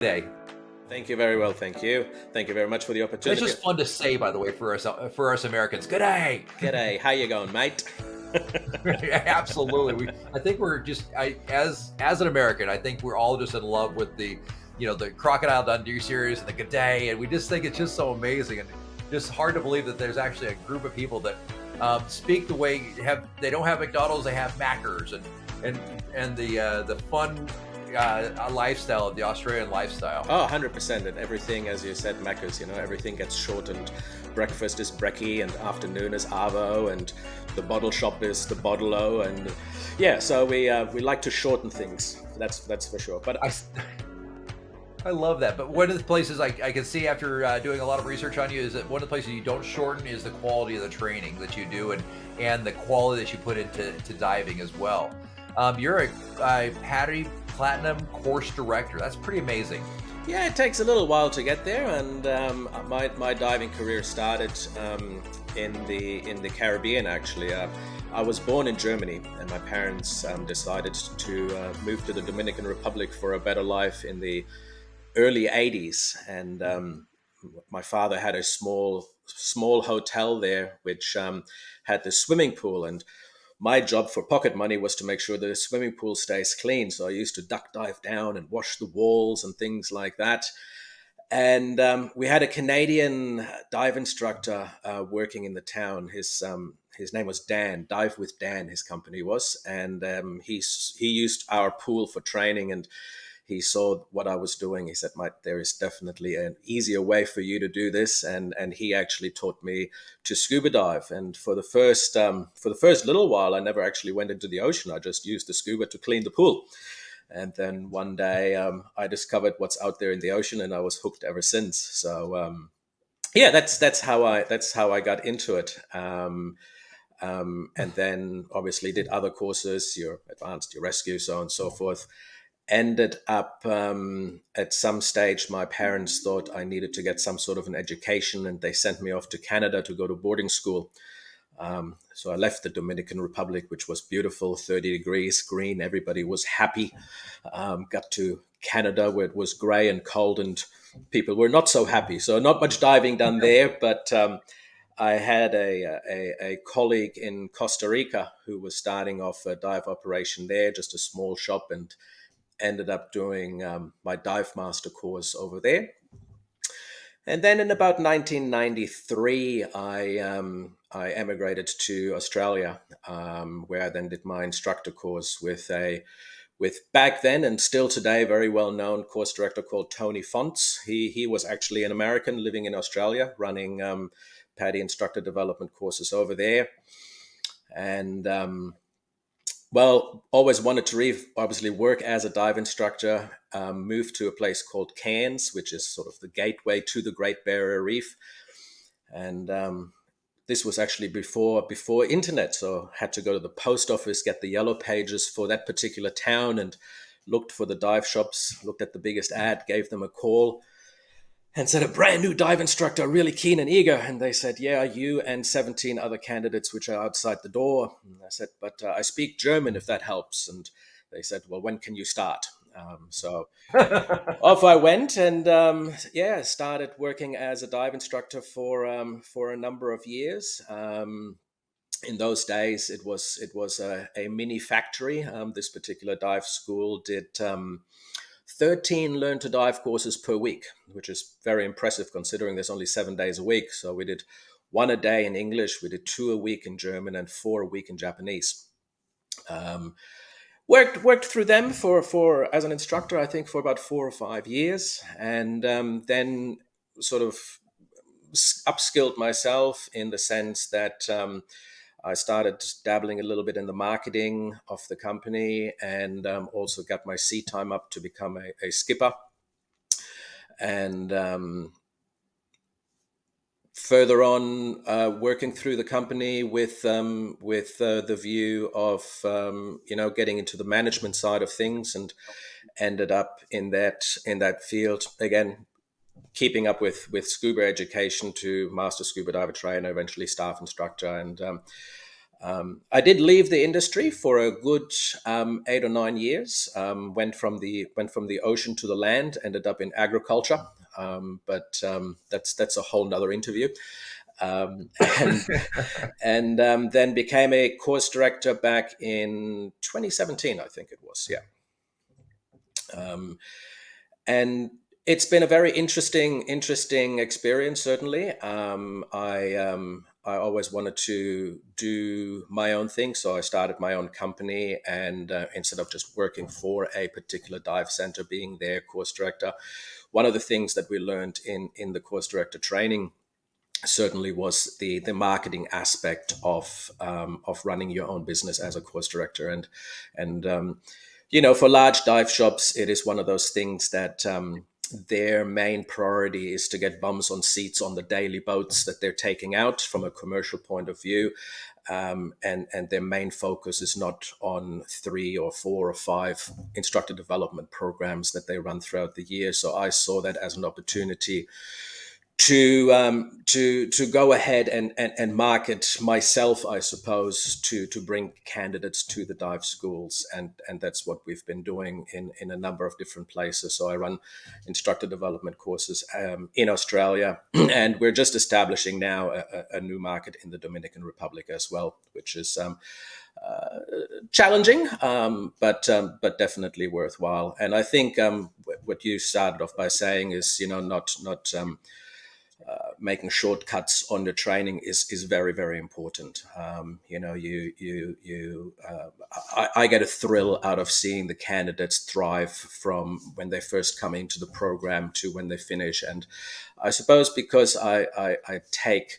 Day. Thank you very well. Thank you. Thank you very much for the It's opportunity. just fun to say, by the way, for us Americans. Good day. G'day. How you going, mate? Absolutely. I think we're just as an American, I think we're all just in love with the Crocodile Dundee series and the Good Day, and we just think it's just so amazing and just hard to believe that there's actually a group of people that speak the way they don't have McDonald's, they have Maccers and the fun lifestyle of the Australian lifestyle. Oh, 100%. And everything, as you said, Macca's, everything gets shortened. Breakfast is brekkie and afternoon is arvo and the bottle shop is the bottle-o. And yeah, so we like to shorten things. That's for sure. But I love that. But one of the places I can see after doing a lot of research on you is that one of the places you don't shorten is the quality of the training that you do and the quality that you put into diving as well. You're a PADI Platinum Course Director. That's pretty amazing. Yeah, it takes a little while to get there, and my diving career started in the Caribbean. Actually, I was born in Germany, and my parents decided to move to the Dominican Republic for a better life in the early '80s. And my father had a small hotel there, which had the swimming pool, and my job for pocket money was to make sure the swimming pool stays clean. So I used to duck dive down and wash the walls and things like that. And we had a Canadian dive instructor working in the town. His name was Dan. Dive with Dan, his company was. And he used our pool for training, and he saw what I was doing. He said, Mike, there is definitely an easier way for you to do this. And he actually taught me to scuba dive. And for the first little while, I never actually went into the ocean. I just used the scuba to clean the pool. And then one day I discovered what's out there in the ocean, and I was hooked ever since. So yeah, that's how I got into it. And then obviously did other courses, your advanced, your rescue, so on and so forth. Ended up at some stage, my parents thought I needed to get some sort of an education, and they sent me off to Canada to go to boarding school. So I left the Dominican Republic, which was beautiful, 30 degrees, green. Everybody was happy. Got to Canada, where it was gray and cold, and people were not so happy. So not much diving done there, but I had a colleague in Costa Rica who was starting off a dive operation there, just a small shop, and ended up doing my dive master course over there. And then in about 1993, I emigrated to Australia, where I then did my instructor course with back then and still today very well known course director called Tony Fonts. He was actually an American living in Australia, running PADI Instructor Development courses over there, and well, always wanted to obviously work as a dive instructor. Moved to a place called Cairns, which is sort of the gateway to the Great Barrier Reef, and this was actually before internet, so had to go to the post office, get the yellow pages for that particular town, and looked for the dive shops. Looked at the biggest ad, gave them a call, and said, a brand new dive instructor, really keen and eager. And they said, yeah, you and 17 other candidates, which are outside the door. And I said, but I speak German, if that helps. And they said, well, when can you start? So off I went, and started working as a dive instructor for a number of years. In those days, it was a mini factory. This particular dive school did 13 learn to dive courses per week, which is very impressive considering there's only 7 days a week. So we did 1 a day in English, we did 2 a week in German, and 4 a week in Japanese. Worked through them for as an instructor, I think, for about 4 or 5 years, and then sort of upskilled myself in the sense that I started dabbling a little bit in the marketing of the company, and also got my sea time up to become a skipper. And further on, working through the company with the view of getting into the management side of things, and ended up in that field again, keeping up with scuba education to master scuba diver trainer, eventually staff instructor, and I did leave the industry for a good 8 or 9 years. Went from the ocean to the land. Ended up in agriculture, but that's a whole nother interview. Um, and then became a course director back in 2017, I think it was. Yeah. Um, and it's been a very interesting experience. Certainly, I always wanted to do my own thing, so I started my own company. And instead of just working for a particular dive center, being their course director, one of the things that we learned in the course director training certainly was the marketing aspect of running your own business as a course director. And for large dive shops, it is one of those things that their main priority is to get bums on seats on the daily boats that they're taking out from a commercial point of view. And their main focus is not on 3 or 4 or 5 instructor development programs that they run throughout the year. So I saw that as an opportunity to go ahead and market myself, I suppose, to bring candidates to the dive schools, and that's what we've been doing in a number of different places. So I run instructor development courses in Australia, and we're just establishing now a new market in the Dominican Republic as well, which is challenging, but definitely worthwhile. And I think what you started off by saying is, not making shortcuts on the training is very, very important. I get a thrill out of seeing the candidates thrive from when they first come into the program to when they finish. And I suppose because I take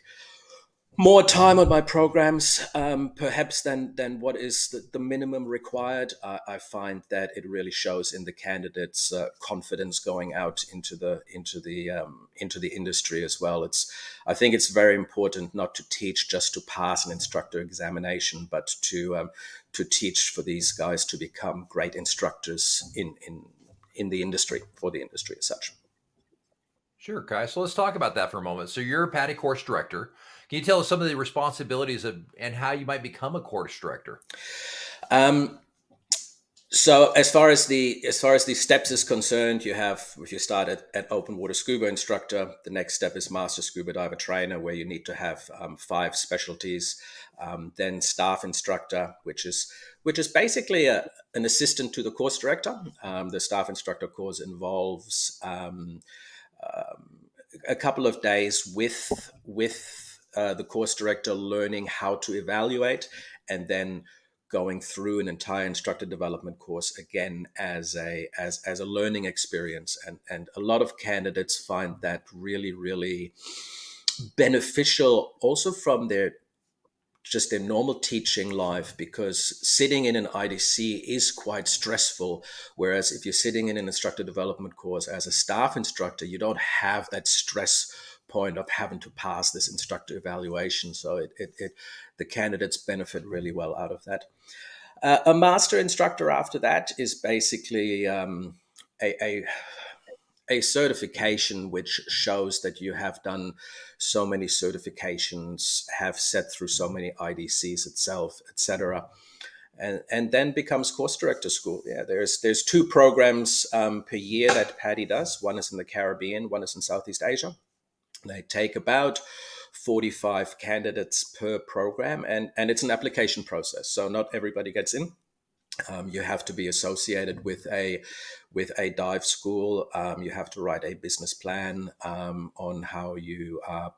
more time on my programs, perhaps than what is the minimum required. I find that it really shows in the candidates' confidence going out into the industry as well. I think it's very important not to teach just to pass an instructor examination, but to teach for these guys to become great instructors in the industry, for the industry as such. Sure, Kai. So let's talk about that for a moment. So you're a PADI course director. Can you tell us some of the responsibilities and how you might become a course director? So as far as the steps is concerned, if you start at open water scuba instructor, the next step is master scuba diver trainer, where you need to have 5 specialties. Then staff instructor, which is basically an assistant to the course director. The staff instructor course involves a couple of days with the course director, learning how to evaluate, and then going through an entire instructor development course again as a learning experience. And a lot of candidates find that really, really beneficial, also from their normal teaching life, because sitting in an IDC is quite stressful. Whereas if you're sitting in an instructor development course as a staff instructor, you don't have that stress point of having to pass this instructor evaluation. So the candidates benefit really well out of that. A master instructor after that is basically a certification which shows that you have done so many certifications, have sat through so many IDCs itself, etc. And then becomes course director school. Yeah, there's 2 programs per year that PADI does. One is in the Caribbean, one is in Southeast Asia. They take about 45 candidates per program, and it's an application process. So not everybody gets in. You have to be associated with a dive school. You have to write a business plan on how you are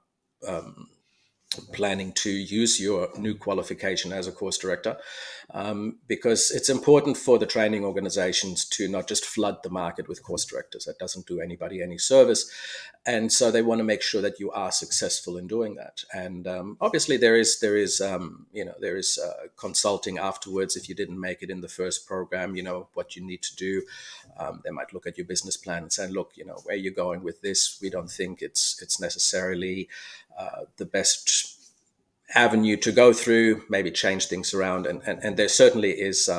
planning to use your new qualification as a course director, because it's important for the training organizations to not just flood the market with course directors. That doesn't do anybody any service. And so they want to make sure that you are successful in doing that. And obviously there is consulting afterwards. If you didn't make it in the first program, what you need to do. They might look at your business plan and say, look, where you're going with this, we don't think it's necessarily the best avenue to go through, maybe change things around. And there certainly is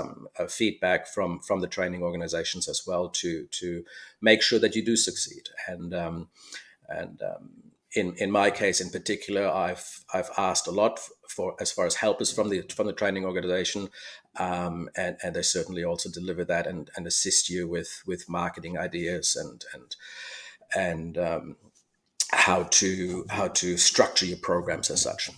feedback from the training organizations as well to make sure that you do succeed. And in my case in particular, I've asked a lot for as far as help is from the training organization, and they certainly also deliver that and assist you with marketing ideas and how to structure your programs as such.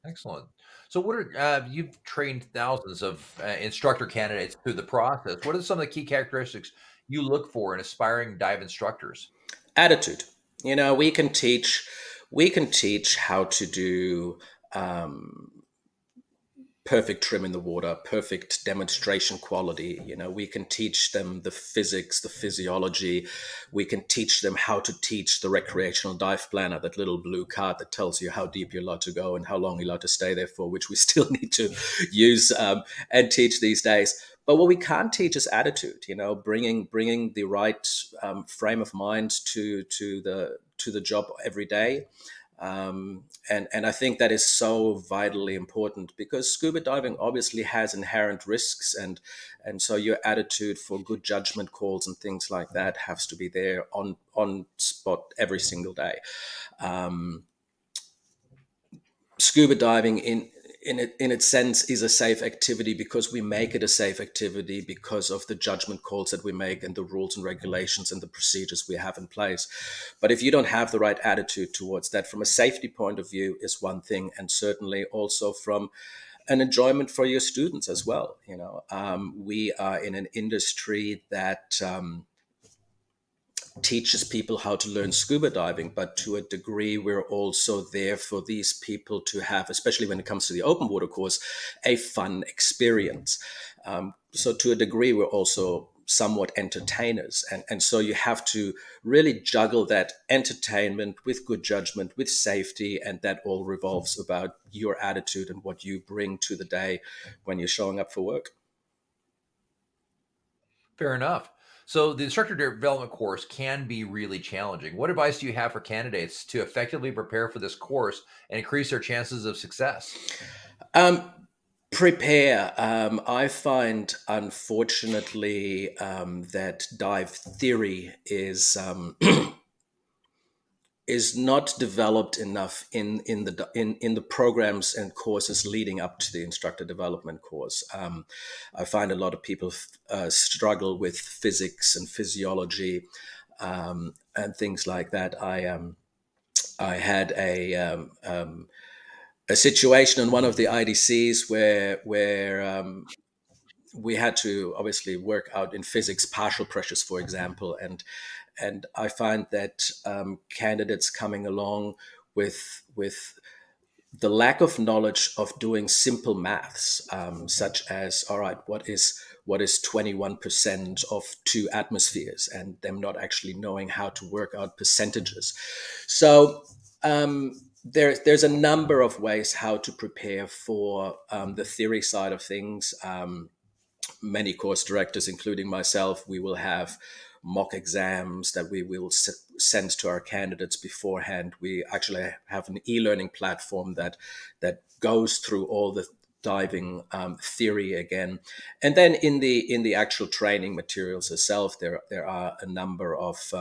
Excellent. So, what are you've trained thousands of instructor candidates through the process? What are some of the key characteristics you look for in aspiring dive instructors? Attitude. We can teach how to do perfect trim in the water, perfect demonstration quality. We can teach them the physics, the physiology. We can teach them how to teach the recreational dive planner, that little blue card that tells you how deep you're allowed to go and how long you're allowed to stay there for, which we still need to use and teach these days. But what we can't teach is attitude. Bringing the right frame of mind to the job every day. And I think that is so vitally important, because scuba diving obviously has inherent risks, and so your attitude for good judgment calls and things like that has to be there on spot every single day. Scuba diving in its sense is a safe activity because we make it a safe activity because of the judgment calls that we make and the rules and regulations and the procedures we have in place. But if you don't have the right attitude towards that, from a safety point of view is one thing, and certainly also from an enjoyment for your students as well. We are in an industry that teaches people how to learn scuba diving, but to a degree, we're also there for these people to have, especially when it comes to the open water course, a fun experience. So to a degree, we're also somewhat entertainers. And so you have to really juggle that entertainment with good judgment, with safety, and that all revolves about your attitude and what you bring to the day when you're showing up for work. Fair enough. So, the instructor development course can be really challenging. What advice do you have for candidates to effectively prepare for this course and increase their chances of success? Um, Prepare. I find, unfortunately, that dive theory is not developed enough in the programs and courses leading up to the instructor development course. I find a lot of people struggle with physics and physiology and things like that. I had a situation in one of the IDCs where we had to obviously work out in physics partial pressures, for example, and I find that candidates coming along with the lack of knowledge of doing simple maths, such as, all right, what is 21% of 2 atmospheres, and them not actually knowing how to work out percentages. So there's a number of ways how to prepare for the theory side of things. Many course directors, including myself, we will have mock exams that we will send to our candidates beforehand. We actually have an e-learning platform that goes through all the diving theory again, and then in the actual training materials itself, there are a number of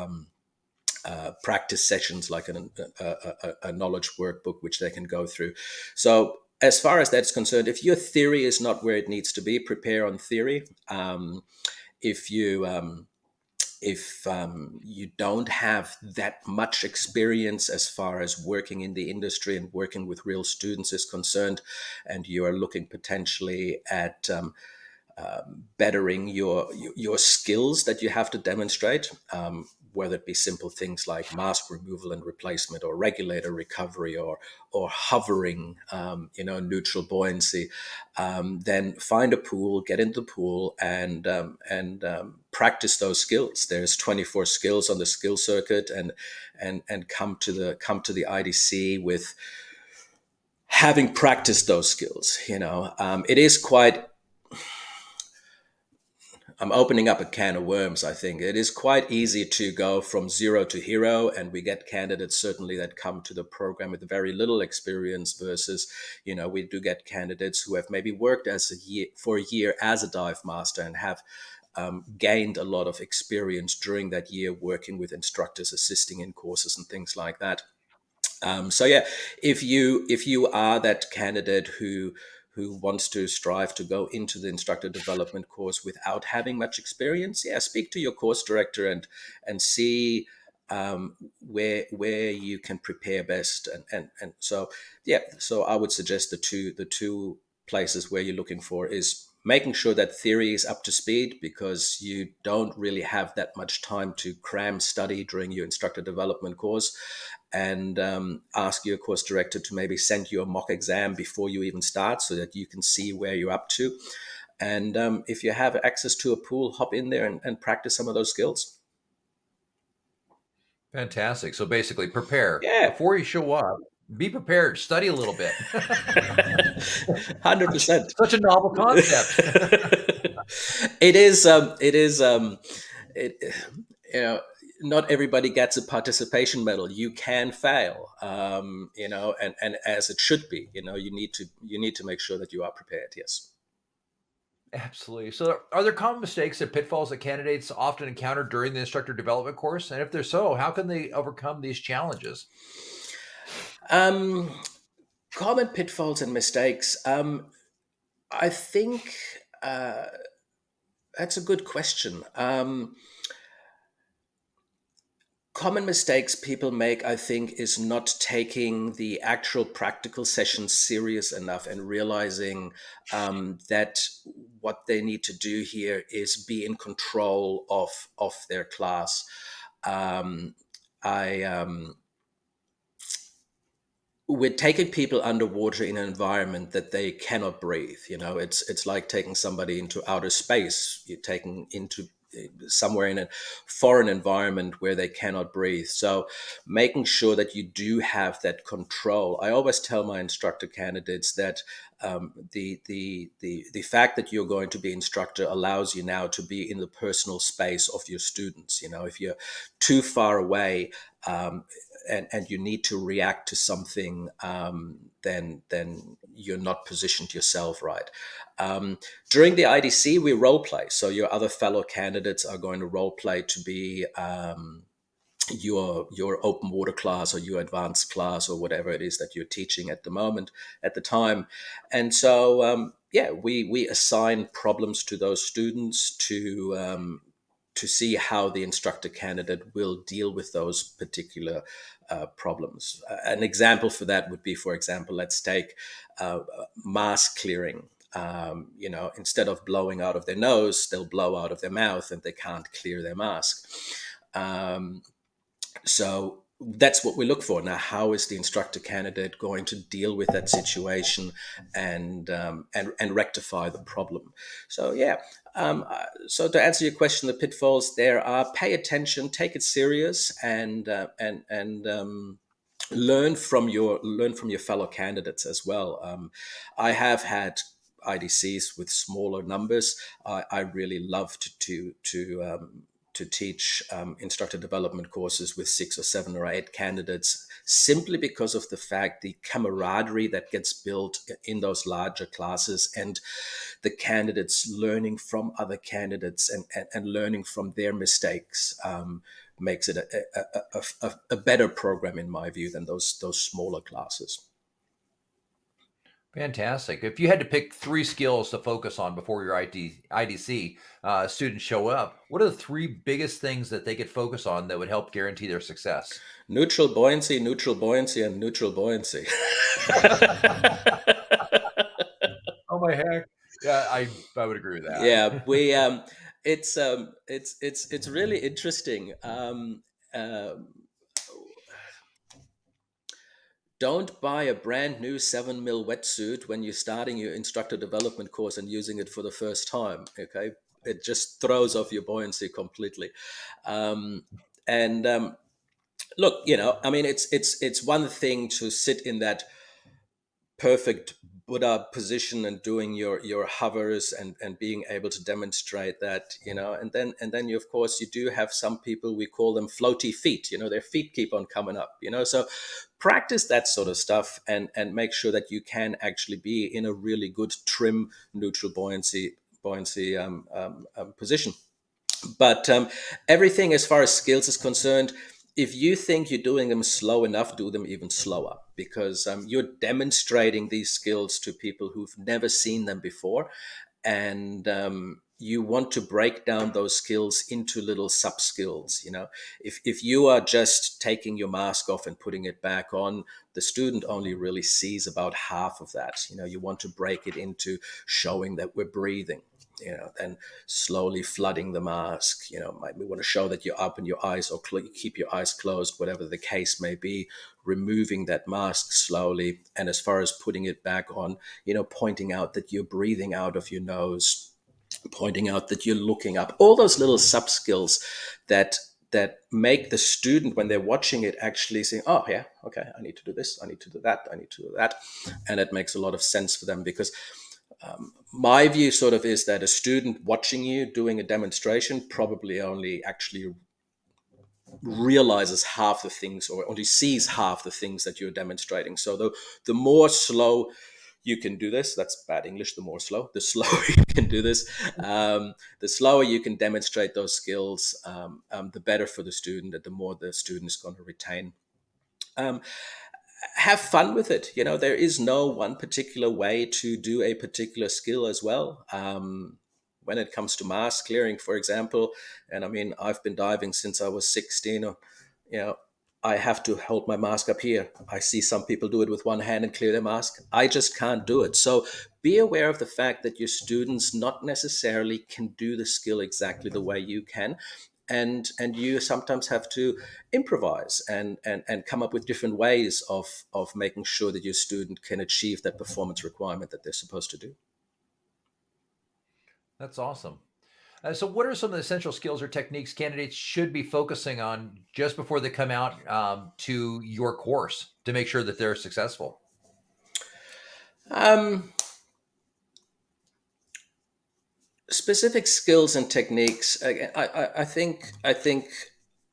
practice sessions, like a knowledge workbook which they can go through. So as far as that's concerned, if your theory is not where it needs to be, prepare on theory. If you don't have that much experience as far as working in the industry and working with real students is concerned, and you are looking potentially at bettering your skills that you have to demonstrate, whether it be simple things like mask removal and replacement, or regulator recovery, or hovering, neutral buoyancy, then find a pool, get into the pool, and practice those skills. There's 24 skills on the skill circuit, and come to the IDC with having practiced those skills. It is quite. I'm opening up a can of worms. I think it is quite easy to go from zero to hero, and we get candidates certainly that come to the program with very little experience versus, we do get candidates who have maybe worked for a year as a dive master and have gained a lot of experience during that year working with instructors, assisting in courses and things like that. So yeah, if you are that candidate who wants to strive to go into the instructor development course without having much experience, yeah, speak to your course director and see where you can prepare best, and so yeah, so I would suggest the two places where you're looking for is making sure that theory is up to speed, because you don't really have that much time to cram study during your instructor development course, and ask your course director to maybe send you a mock exam before you even start so that you can see where you're up to. And if you have access to a pool, hop in there and practice some of those skills. Fantastic. So basically, prepare Yeah. before you show up. Be prepared. Study a little bit. 100%. Such a novel concept. It is. It is. It. You know, not everybody gets a participation medal. You can fail. And as it should be. You need to make sure that you are prepared. Yes. Absolutely. So, are there common mistakes and pitfalls that candidates often encounter during the instructor development course? And if they're so, how can they overcome these challenges? Um, Common pitfalls and mistakes. I think that's a good question. Common mistakes people make, I think, is not taking the actual practical sessions serious enough and realizing that what they need to do here is be in control of their class. I We're taking people underwater in an environment that they cannot breathe. It's like taking somebody into outer space. You're taking into somewhere in a foreign environment where they cannot breathe. So making sure that you do have that control. I always tell my instructor candidates that the fact that you're going to be instructor allows you now to be in the personal space of your students. If you're too far away, and you need to react to something, then you're not positioned yourself right. During the IDC, we role play. So your other fellow candidates are going to role play to be your open water class or your advanced class or whatever it is that you're teaching at the time. And so, we assign problems to those students to see how the instructor candidate will deal with those particular problems. An example for that would be, for example, let's take mask clearing. Instead of blowing out of their nose, they'll blow out of their mouth and they can't clear their mask. So that's what we look for. Now, how is the instructor candidate going to deal with that situation and rectify the problem? So yeah. So to answer your question, the pitfalls there are: pay attention, take it serious, and learn from your fellow candidates as well. I have had IDCs with smaller numbers. I really loved to teach instructor development courses with 6 or 7 or 8 candidates, simply because of the fact the camaraderie that gets built in those larger classes, and the candidates learning from other candidates and learning from their mistakes makes it a better program, in my view, than those smaller classes. Fantastic. If you had to pick 3 skills to focus on before your IDC students show up, what are the 3 biggest things that they could focus on that would help guarantee their success? Neutral buoyancy, and neutral buoyancy. Oh my heck! Yeah, I would agree with that. Yeah, it's really interesting. Don't buy a brand new 7 mil wetsuit when you're starting your instructor development course and using it for the first time. Okay, it just throws off your buoyancy completely. And Look, I mean, it's one thing to sit in that perfect Buddha position and doing your hovers and being able to demonstrate that, and then you, of course, you do have some people, we call them floaty feet, their feet keep on coming up, so practice that sort of stuff and make sure that you can actually be in a really good trim neutral buoyancy buoyancy position. But everything as far as skills is concerned, if you think you're doing them slow enough, do them even slower, because you're demonstrating these skills to people who've never seen them before. And you want to break down those skills into little sub skills. If you are just taking your mask off and putting it back on, the student only really sees about half of that. You want to break it into showing that we're breathing, then slowly flooding the mask. We want to show that you open your eyes or keep your eyes closed, whatever the case may be, removing that mask slowly. And as far as putting it back on, pointing out that you're breathing out of your nose, pointing out that you're looking up, all those little sub skills that make the student, when they're watching it, actually say, oh yeah, okay, I need to do this, I need to do that, I need to do that. And it makes a lot of sense for them, because my view sort of is that a student watching you doing a demonstration probably only actually realizes half the things, or only sees half the things that you're demonstrating. So the more slow you can do this, that's bad English, the slower you can do this, the slower you can demonstrate those skills, the better for the student, and the more the student is going to retain. Have fun with it. There is no one particular way to do a particular skill as well. When it comes to mask clearing, for example, and I mean, I've been diving since I was 16, I have to hold my mask up here. I see some people do it with one hand and clear their mask. I just can't do it. So be aware of the fact that your students not necessarily can do the skill exactly the way you can. And you sometimes have to improvise and come up with different ways of making sure that your student can achieve that performance requirement that they're supposed to do. That's awesome. So what are some of the essential skills or techniques candidates should be focusing on just before they come out to your course to make sure that they're successful? Specific skills and techniques. I think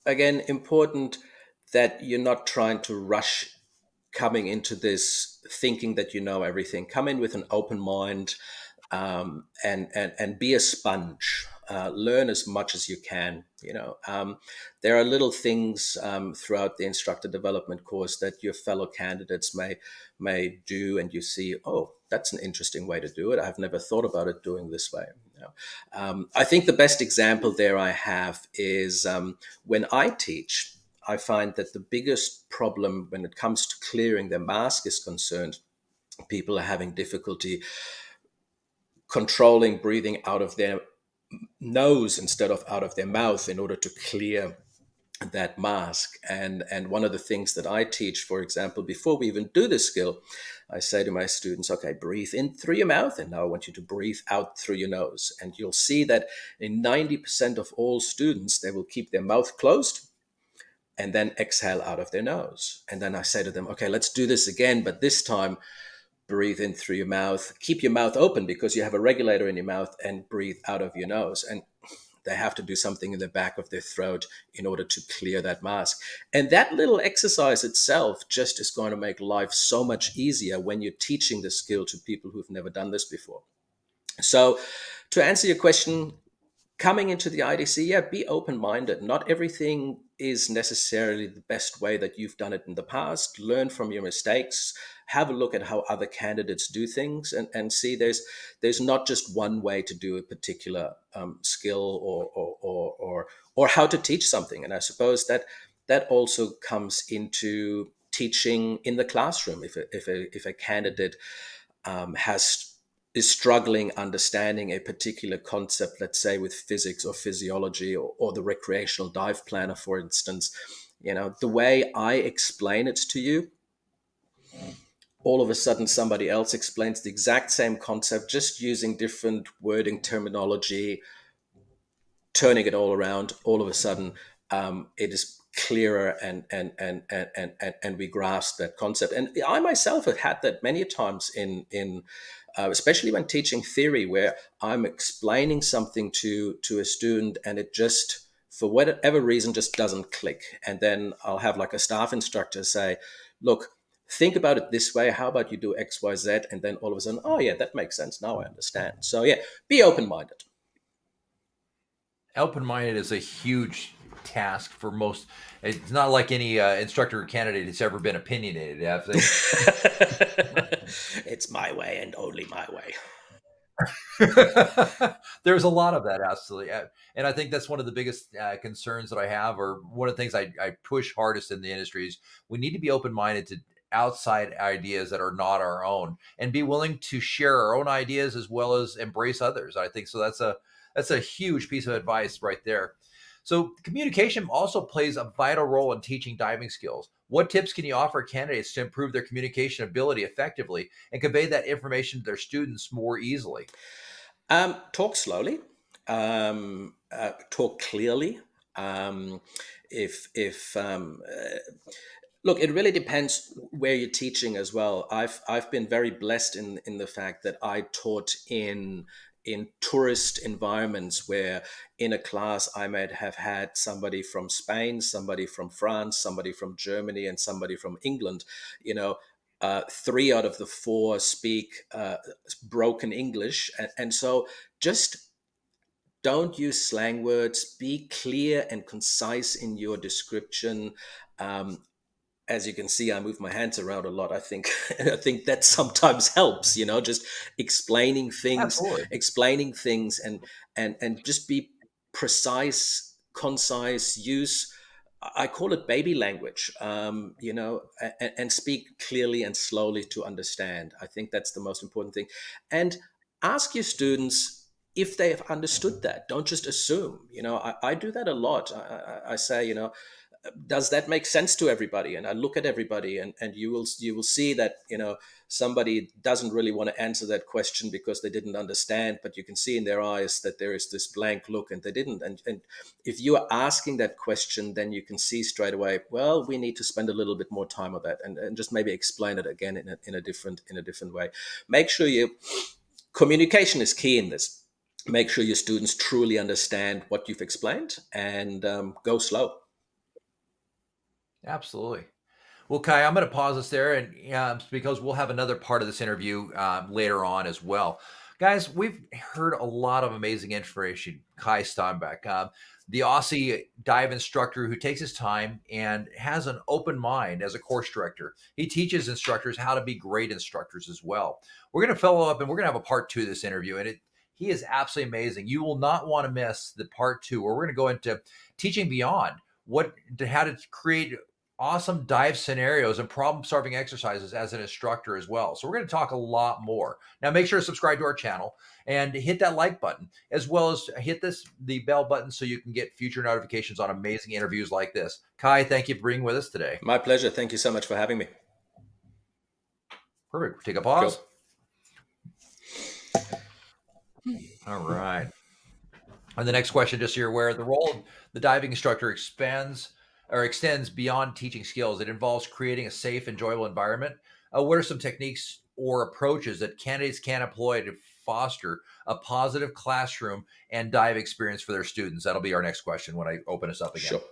again, important that you're not trying to rush coming into this thinking that you know everything. Come in with an open mind, and be a sponge. Learn as much as you can. There are little things throughout the instructor development course that your fellow candidates may do, and you see, oh, that's an interesting way to do it. I've never thought about it doing this way. I think the best example there I have is when I teach. I find that the biggest problem when it comes to clearing their mask is concerned, people are having difficulty controlling breathing out of their nose instead of out of their mouth in order to clear that mask. And one of the things that I teach, for example, before we even do this skill, I say to my students, okay, breathe in through your mouth, and now I want you to breathe out through your nose. And you'll see that in 90% of all students, they will keep their mouth closed and then exhale out of their nose. And then I say to them, okay, let's do this again, but this time breathe in through your mouth, keep your mouth open because you have a regulator in your mouth, and breathe out of your nose. And they have to do something in the back of their throat in order to clear that mask. And that little exercise itself just is going to make life so much easier when you're teaching the skill to people who've never done this before. So to answer your question, coming into the IDC, yeah, be open-minded. Not everything is necessarily the best way that you've done it in the past. Learn from your mistakes. Have a look at how other candidates do things, and see there's not just one way to do a particular skill or how to teach something. And I suppose that also comes into teaching in the classroom. If a candidate is struggling understanding a particular concept, let's say with physics or physiology or the recreational dive planner, for instance, the way I explain it to you, all of a sudden somebody else explains the exact same concept, just using different wording, terminology, turning it all around. All of a sudden, it is clearer, and we grasp that concept. And I myself have had that many times in especially when teaching theory, where I'm explaining something to a student and it just, for whatever reason, just doesn't click. And then I'll have like a staff instructor say, look, think about it this way. How about you do X, Y, Z? And then all of a sudden, oh, yeah, that makes sense. Now I understand. So, yeah, be open minded. Open-minded is a huge task for most. It's not like any instructor or candidate that's ever been opinionated, have they? It's my way and only my way. There's a lot of that, absolutely. And I think that's one of the biggest concerns that I have, or one of the things I push hardest in the industry is we need to be open-minded to outside ideas that are not our own, and be willing to share our own ideas as well as embrace others. I think so. That's a huge piece of advice right there. So communication also plays a vital role in teaching diving skills. What tips can you offer candidates to improve their communication ability effectively and convey that information to their students more easily? Talk slowly, talk clearly. If Look, it really depends where you're teaching as well. I've been very blessed in the fact that I taught in tourist environments where in a class I might have had somebody from Spain, somebody from France, somebody from Germany, and somebody from England. You know, three out of the four speak broken English, and so just don't use slang words. Be clear and concise in your description. Um, as you can see, I move my hands around a lot. I think I think that sometimes helps. Just explaining things, Absolutely. and just be precise, concise. Use, I call it baby language. And speak clearly and slowly to understand. I think that's the most important thing. And ask your students if they have understood that. Don't just assume. I do that a lot. I say, does that make sense to everybody? And I look at everybody, and you will see that somebody doesn't really want to answer that question because they didn't understand, but you can see in their eyes that there is this blank look and they didn't. And if you are asking that question, then you can see straight away, well, we need to spend a little bit more time on that, and just maybe explain it again in a different way. Make sure communication is key in this. Make sure your students truly understand what you've explained, and go slow. Absolutely. Well, Kai, I'm going to pause us there, and because we'll have another part of this interview later on as well. Guys, we've heard a lot of amazing information. Kai Steinbeck, the Aussie dive instructor who takes his time and has an open mind as a course director. He teaches instructors how to be great instructors as well. We're going to follow up, and we're going to have a part 2 of this interview, and he is absolutely amazing. You will not want to miss the part 2, where we're going to go into teaching beyond how to create awesome dive scenarios and problem-solving exercises as an instructor as well. So we're going to talk a lot more. Now, make sure to subscribe to our channel and hit that like button, as well as hit the bell button so you can get future notifications on amazing interviews like this. Kai, thank you for being with us today. My pleasure. Thank you so much for having me. Perfect. Take a pause. Cool. All right. And the next question, just so you're aware, the role of the diving instructor extends beyond teaching skills. It involves creating a safe, enjoyable environment. What are some techniques or approaches that candidates can employ to foster a positive classroom and dive experience for their students? That'll be our next question when I open us up again. Sure.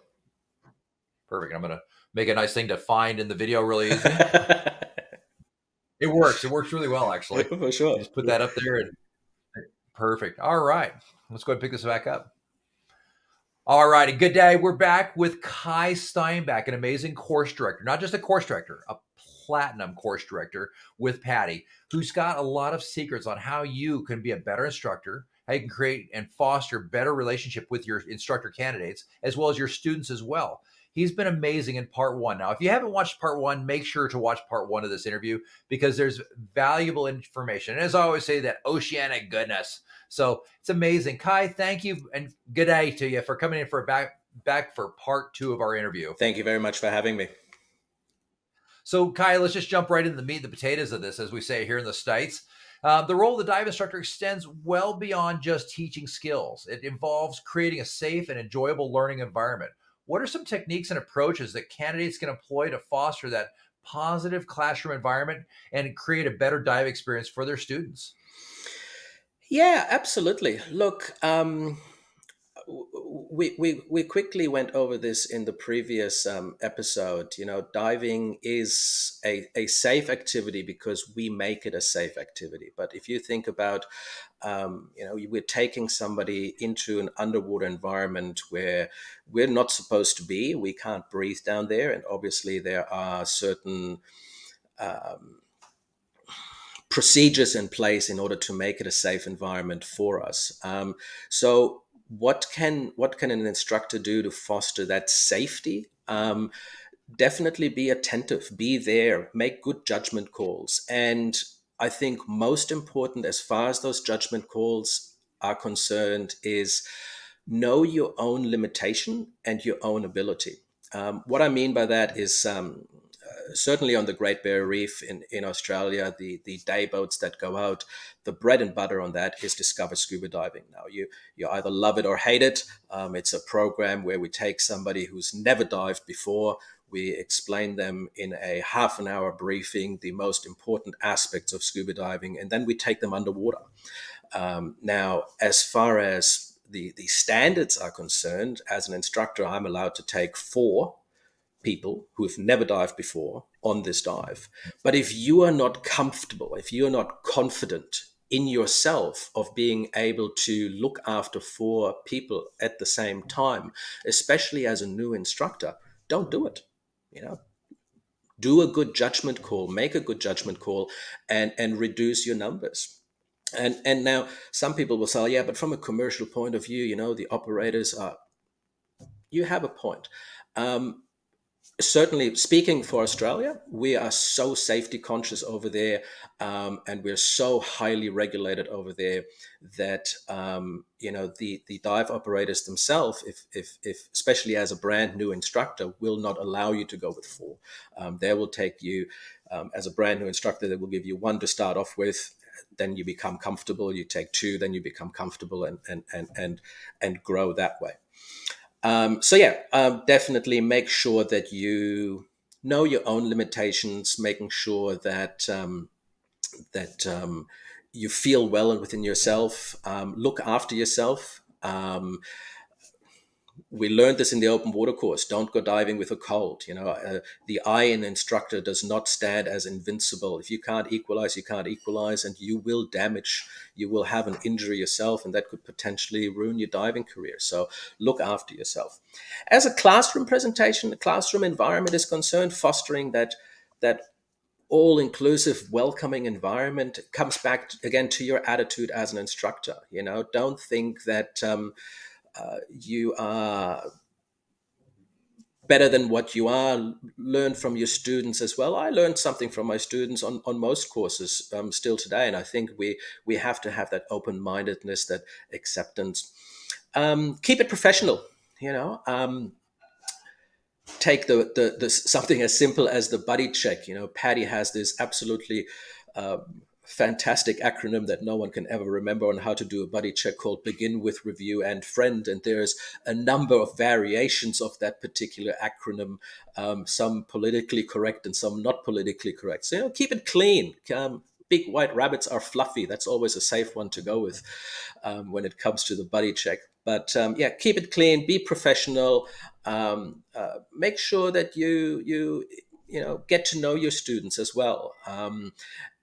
Perfect. I'm going to make a nice thing to find in the video really easy. It works. It works really well, actually. For sure. You just put that up there and perfect. All right. Let's go ahead and pick this back up. All righty, good day. We're back with Kai Steinbeck, an amazing course director, not just a course director, a platinum course director with PADI, who's got a lot of secrets on how you can be a better instructor, how you can create and foster better relationship with your instructor candidates, as well as your students as well. He's been amazing in part 1. Now, if you haven't watched part 1, make sure to watch part 1 of this interview because there's valuable information. And as I always say, that oceanic goodness. So it's amazing. Kai, thank you and good day to you for coming in for back for part 2 of our interview. Thank you very much for having me. So Kai, let's just jump right into the meat and the potatoes of this, as we say here in the States. The role of the dive instructor extends well beyond just teaching skills. It involves creating a safe and enjoyable learning environment. What are some techniques and approaches that candidates can employ to foster that positive classroom environment and create a better dive experience for their students? Yeah, absolutely. Look, we quickly went over this in the previous episode. You know, diving is a safe activity because we make it a safe activity. But if you think about, you know, we're taking somebody into an underwater environment where we're not supposed to be, we can't breathe down there. And obviously there are certain procedures in place in order to make it a safe environment for us. So what can an instructor do to foster that safety? Definitely be attentive, be there, make good judgment calls. And I think most important as far as those judgment calls are concerned is know your own limitation and your own ability. What I mean by that is certainly on the Great Barrier Reef in Australia, the day boats that go out, the bread and butter on that is discover scuba diving. Now, you either love it or hate it. It's a program where we take somebody who's never dived before. We explain them in a half an hour briefing the most important aspects of scuba diving, and then we take them underwater. Now, as far as the standards are concerned, as an instructor, I'm allowed to take 4 people who have never dived before on this dive. But if you are not comfortable, if you're not confident in yourself of being able to look after 4 people at the same time, especially as a new instructor, don't do it. You know, do a good judgment call, make a good judgment call, and reduce your numbers. And now some people will say, oh, yeah, but from a commercial point of view, you know, the operators are. You have a point. Certainly, speaking for Australia, we are so safety conscious over there, and we're so highly regulated over there that you know the dive operators themselves, if especially as a brand new instructor, will not allow you to go with 4. They will take you as a brand new instructor. They will give you 1 to start off with. Then you become comfortable. You take 2, then you become comfortable, and grow that way. So yeah, definitely make sure that you know your own limitations, making sure that you feel well within yourself, look after yourself. We learned this in the open water course. Don't go diving with a cold. You know, the eye in instructor does not stand as invincible. If you can't equalize, you can't equalize, and you will damage. You will have an injury yourself, and that could potentially ruin your diving career. So look after yourself. As a classroom presentation, the classroom environment is concerned, fostering that all-inclusive, welcoming environment comes back again to your attitude as an instructor. You know, don't think that you are better than what you are. Learn from your students as well. I learned something from my students on most courses still today, and I think we have to have that open-mindedness, that acceptance. Keep it professional. You know, take the something as simple as the buddy check. You know, PADI has this absolutely fantastic acronym that no one can ever remember on how to do a buddy check, called begin with, review, and friend. And there's a number of variations of that particular acronym, some politically correct and some not politically correct. So, you know, keep it clean. Big white rabbits are fluffy. That's always a safe one to go with when it comes to the buddy check. But yeah, keep it clean, be professional, make sure that you know, get to know your students as well.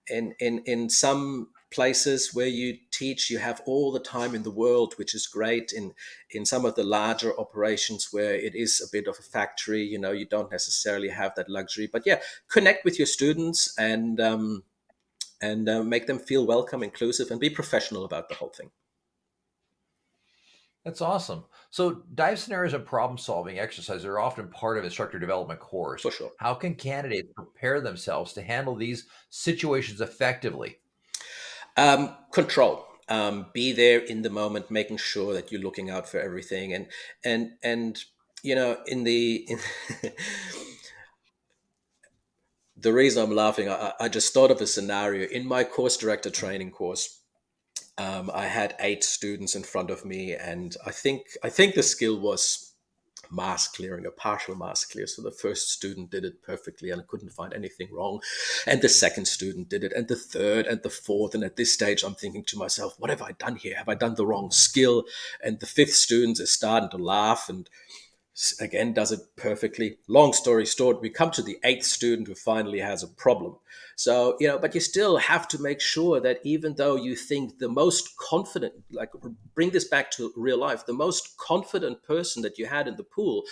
In some places where you teach, you have all the time in the world, which is great. In some of the larger operations where it is a bit of a factory, you know, you don't necessarily have that luxury. But yeah, connect with your students and make them feel welcome, inclusive, and be professional about the whole thing. That's awesome. So dive scenarios and problem solving exercises are often part of instructor development course. For sure. How can candidates prepare themselves to handle these situations effectively? Control. Be there in the moment, making sure that you're looking out for everything, and you know, the reason I'm laughing, I just thought of a scenario in my course director training course. I had 8 students in front of me, and I think the skill was mask clearing, a partial mask clear. So the first student did it perfectly and I couldn't find anything wrong. And the second student did it, and the third and the fourth. And at this stage, I'm thinking to myself, what have I done here? Have I done the wrong skill? And the fifth student is starting to laugh and again does it perfectly. Long story short, we come to the eighth student who finally has a problem. So, but you still have to make sure that even though you think the most confident, like bring this back to real life, the most confident person that you had in the pool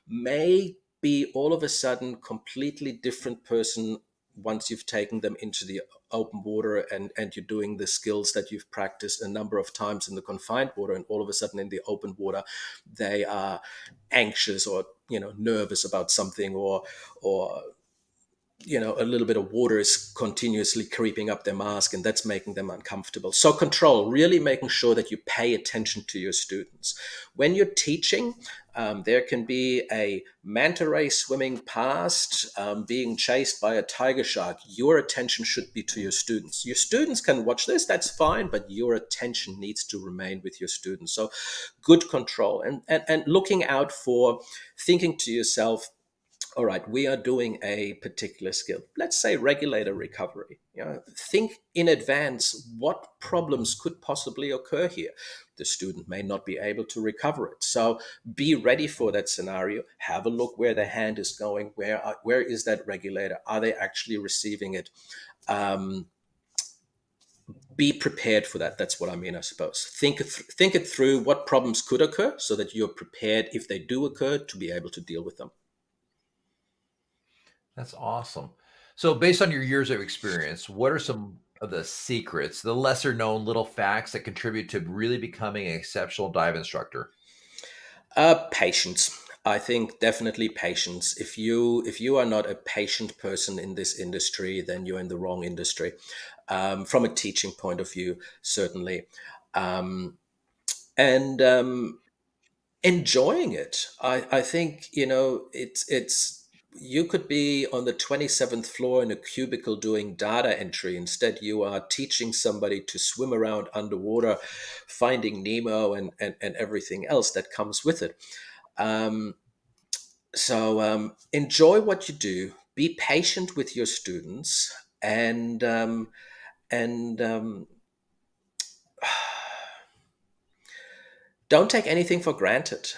may be all of a sudden completely different person once you've taken them into the open water and you're doing the skills that you've practiced a number of times in the confined water, and all of a sudden in the open water they are anxious or nervous about something, or a little bit of water is continuously creeping up their mask and that's making them uncomfortable. So control, really making sure that you pay attention to your students. When you're teaching, there can be a manta ray swimming past, being chased by a tiger shark. Your attention should be to your students. Your students can watch this, that's fine, but your attention needs to remain with your students. So good control and looking out for, thinking to yourself, all right, we are doing a particular skill. Let's say regulator recovery. Think in advance what problems could possibly occur here. The student may not be able to recover it. So be ready for that scenario. Have a look where the hand is going. Where is that regulator? Are they actually receiving it? Be prepared for that. That's what I mean, I suppose. Think it through what problems could occur so that you're prepared, if they do occur, to be able to deal with them. That's awesome. So based on your years of experience, what are some of the secrets, the lesser known little facts that contribute to really becoming an exceptional dive instructor? Patience. I think definitely patience. If you are not a patient person in this industry, then you're in the wrong industry. From a teaching point of view, certainly. And enjoying it. I think, it's you could be on the 27th floor in a cubicle doing data entry. Instead, you are teaching somebody to swim around underwater, finding Nemo and everything else that comes with it. So enjoy what you do, be patient with your students, and don't take anything for granted.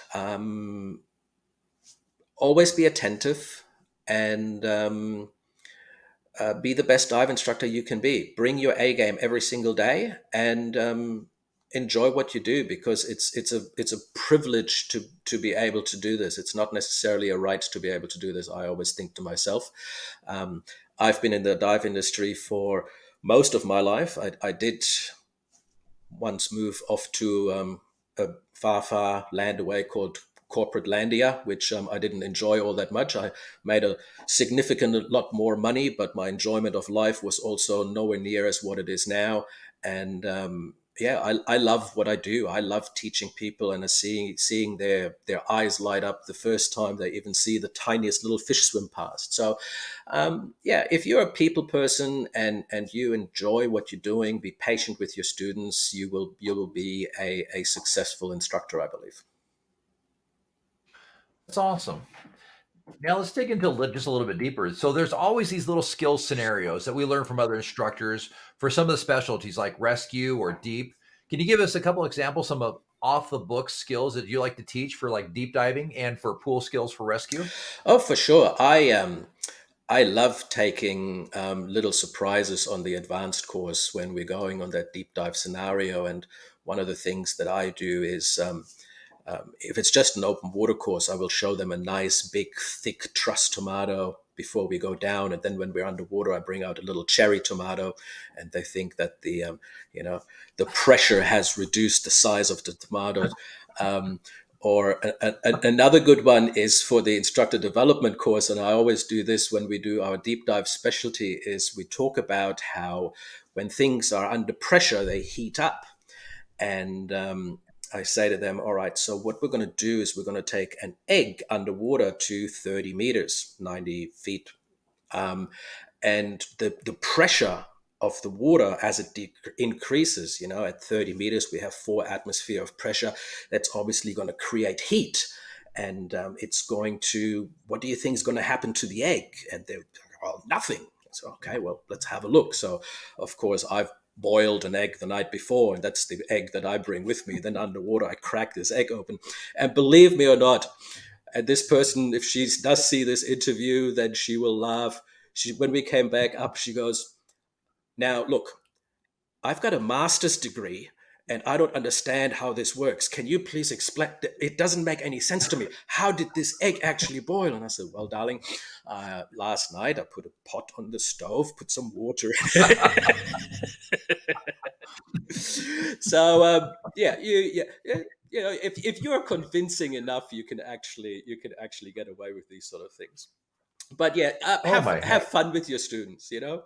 Always be attentive and be the best dive instructor you can be. Bring your A game every single day and enjoy what you do, because it's a privilege to be able to do this. It's not necessarily a right to be able to do this. I always think to myself, I've been in the dive industry for most of my life. I did once move off to a far land away called corporate landia, which I didn't enjoy all that much. I made a significant lot more money, but my enjoyment of life was also nowhere near as what it is now. And I love what I do. I love teaching people and seeing their eyes light up the first time they even see the tiniest little fish swim past. So if you're a people person and you enjoy what you're doing, be patient with your students, you will be a successful instructor, I believe. That's awesome. Now let's dig into just a little bit deeper. So there's always these little skill scenarios that we learn from other instructors for some of the specialties like rescue or deep. Can you give us a couple examples, some of off the book skills that you like to teach for like deep diving and for pool skills for rescue? Oh, for sure. I love taking little surprises on the advanced course when we're going on that deep dive scenario. And one of the things that I do is, if it's just an open water course, I will show them a nice, big, thick truss tomato before we go down. And then when we're underwater, I bring out a little cherry tomato, and they think that the pressure has reduced the size of the tomato. Or another good one is for the instructor development course, and I always do this when we do our deep dive specialty, is we talk about how when things are under pressure, they heat up. And I say to them, all right, so what we're going to do is we're going to take an egg underwater to 30 meters, 90 feet. And the pressure of the water as it increases, at 30 meters, we have 4 atmosphere of pressure. That's obviously going to create heat. and it's going to. What do you think is going to happen to the egg? And they, well, nothing. So okay, well, let's have a look. So of course I've boiled an egg the night before, and that's the egg that I bring with me. Then underwater, I crack this egg open, and believe me or not, and this person, if she does see this interview, then she will laugh. When we came back up, she goes, "Now look, I've got a master's degree." And I don't understand how this works. Can you please explain? It doesn't make any sense to me. How did this egg actually boil? And I said, well, darling, last night I put a pot on the stove, put some water in it. So yeah, you know, if you're convincing enough, you can actually get away with these sort of things. But yeah, Oh my have heck. fun with your students. You know,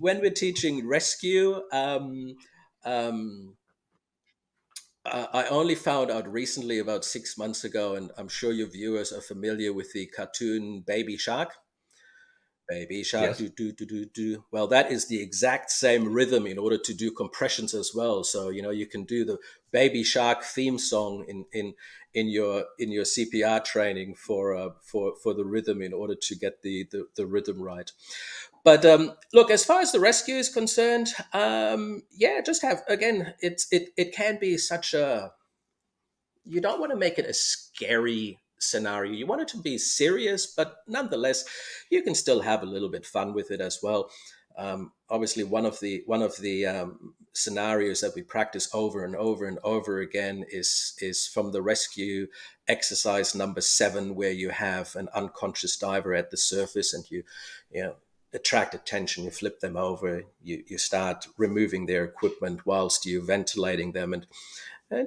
when we're teaching rescue. Um, I only found out recently, about 6 months ago, and I'm sure your viewers are familiar with the cartoon Baby Shark. Baby shark, Yes. do do do do do. Well, that is the exact same rhythm in order to do compressions as well. So you know you can do the Baby Shark theme song in your CPR training for the rhythm in order to get the rhythm right. But look, as far as the rescue is concerned, yeah, just have again, it can be such a, you don't want to make it a scary scenario. You want it to be serious, but nonetheless, you can still have a little bit fun with it as well. Obviously, one of the scenarios that we practice over and over and over again is from the rescue exercise number 7, where you have an unconscious diver at the surface, and you know attract attention. You flip them over. You start removing their equipment whilst you ventilating them, and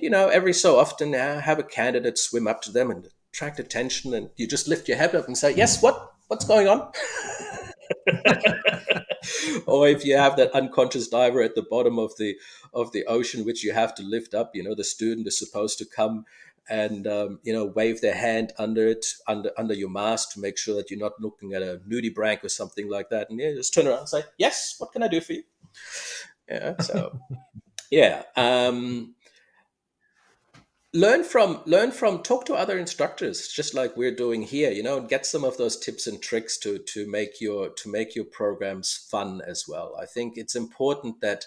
you know, every so often, have a candidate swim up to them and attract attention, and you just lift your head up and say, "Yes, what's going on?" Or if you have that unconscious diver at the bottom of the ocean, which you have to lift up, you know, the student is supposed to come and you know, wave their hand under it, under your mask, to make sure that you're not looking at a nudibranch or something like that, and you just turn around and say, "Yes, what can I do for you?" Yeah. So yeah. Learn from talk to other instructors, just like we're doing here, you know, and get some of those tips and tricks to make your programs fun as well. I think it's important that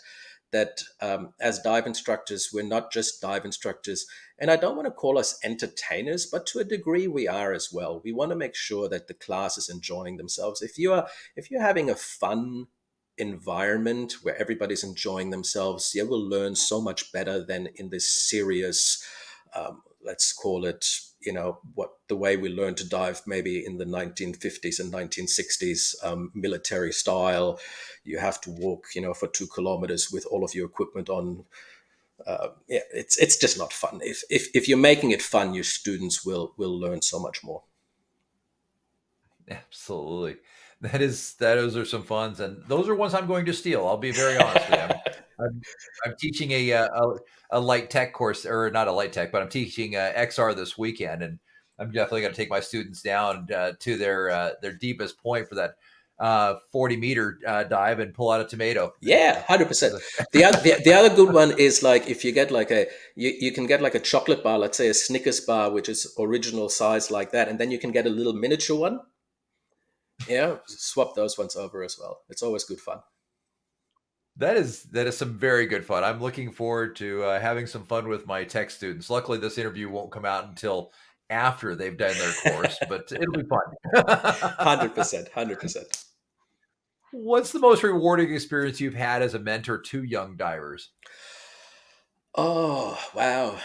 as dive instructors, we're not just dive instructors, and I don't want to call us entertainers, but to a degree we are as well. We want to make sure that the class is enjoying themselves. If you're having a fun environment where everybody's enjoying themselves, you will learn so much better than in this serious, let's call it, you know, what the way we learned to dive maybe in the 1950s and 1960s, military style. You have to walk, you know, for 2 kilometers with all of your equipment on. Yeah, it's just not fun. If you're making it fun, your students will learn so much more. Absolutely. Those are some funs, and those are ones I'm going to steal. I'll be very honest with you. I'm teaching a light tech course, or not a light tech, but I'm teaching XR this weekend, and I'm definitely going to take my students down to their deepest point for that 40-meter dive and pull out a tomato. Yeah, 100%. The other good one is, like, if you get like you can get like a chocolate bar, let's say a Snickers bar, which is original size like that, and then you can get a little miniature one. Yeah, swap those ones over as well. It's always good fun. That is some very good fun. I'm looking forward to having some fun with my tech students. Luckily, this interview won't come out until after they've done their course, but it'll be fun. 100%, 100%. What's the most rewarding experience you've had as a mentor to young divers? Oh, wow.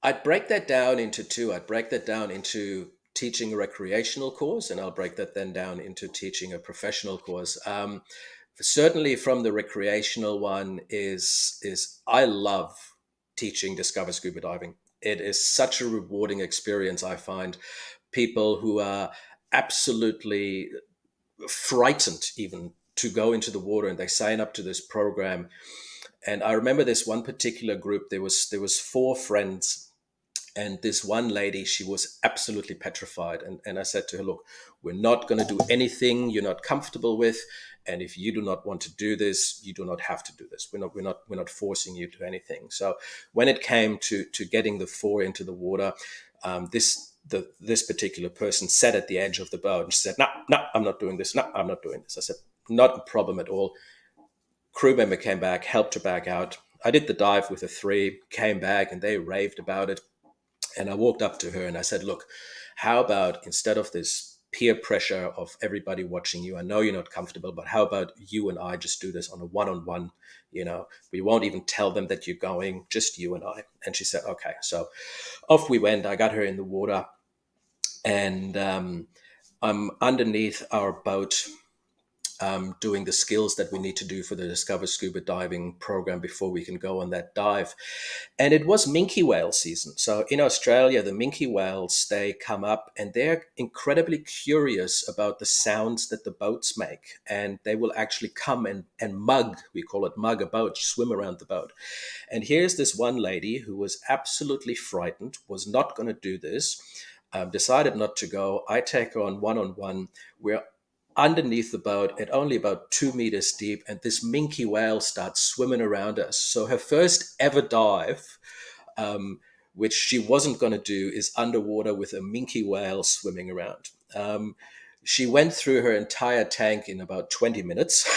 I'd break that down into two. I'd break that down into teaching a recreational course, and I'll break that then down into teaching a professional course. Certainly, from the recreational one is I love teaching Discover Scuba Diving. It is such a rewarding experience. I find people who are absolutely frightened even to go into the water, and they sign up to this program. And I remember this one particular group. There was 4 friends, And this one lady, she was absolutely petrified. And I said to her, look, we're not going to do anything you're not comfortable with. And if you do not want to do this, you do not have to do this. We're not forcing you to anything. So when it came to getting the four into the water, this particular person sat at the edge of the boat and she said, no, no, I'm not doing this. No, I'm not doing this. I said, not a problem at all. Crew member came back, helped her back out. I did the dive with the three, came back, and they raved about it. And I walked up to her and I said, look, how about instead of this peer pressure of everybody watching you, I know you're not comfortable, but how about you and I just do this on a one-on-one? We won't even tell them that you're going, just you and I. And she said, okay. So off we went. I got her in the water, and I'm underneath our boat, doing the skills that we need to do for the Discover Scuba Diving program before we can go on that dive. And it was minke whale season. So in Australia, the minke whales, they come up and they're incredibly curious about the sounds that the boats make. And they will actually come and mug, we call it mug a boat, swim around the boat. And here's this one lady who was absolutely frightened, was not going to do this, decided not to go. I take her on one-on-one. We're underneath the boat at only about 2 meters deep, and this minke whale starts swimming around us. So her first ever dive, which she wasn't going to do, is underwater with a minke whale swimming around. She went through her entire tank in about 20 minutes.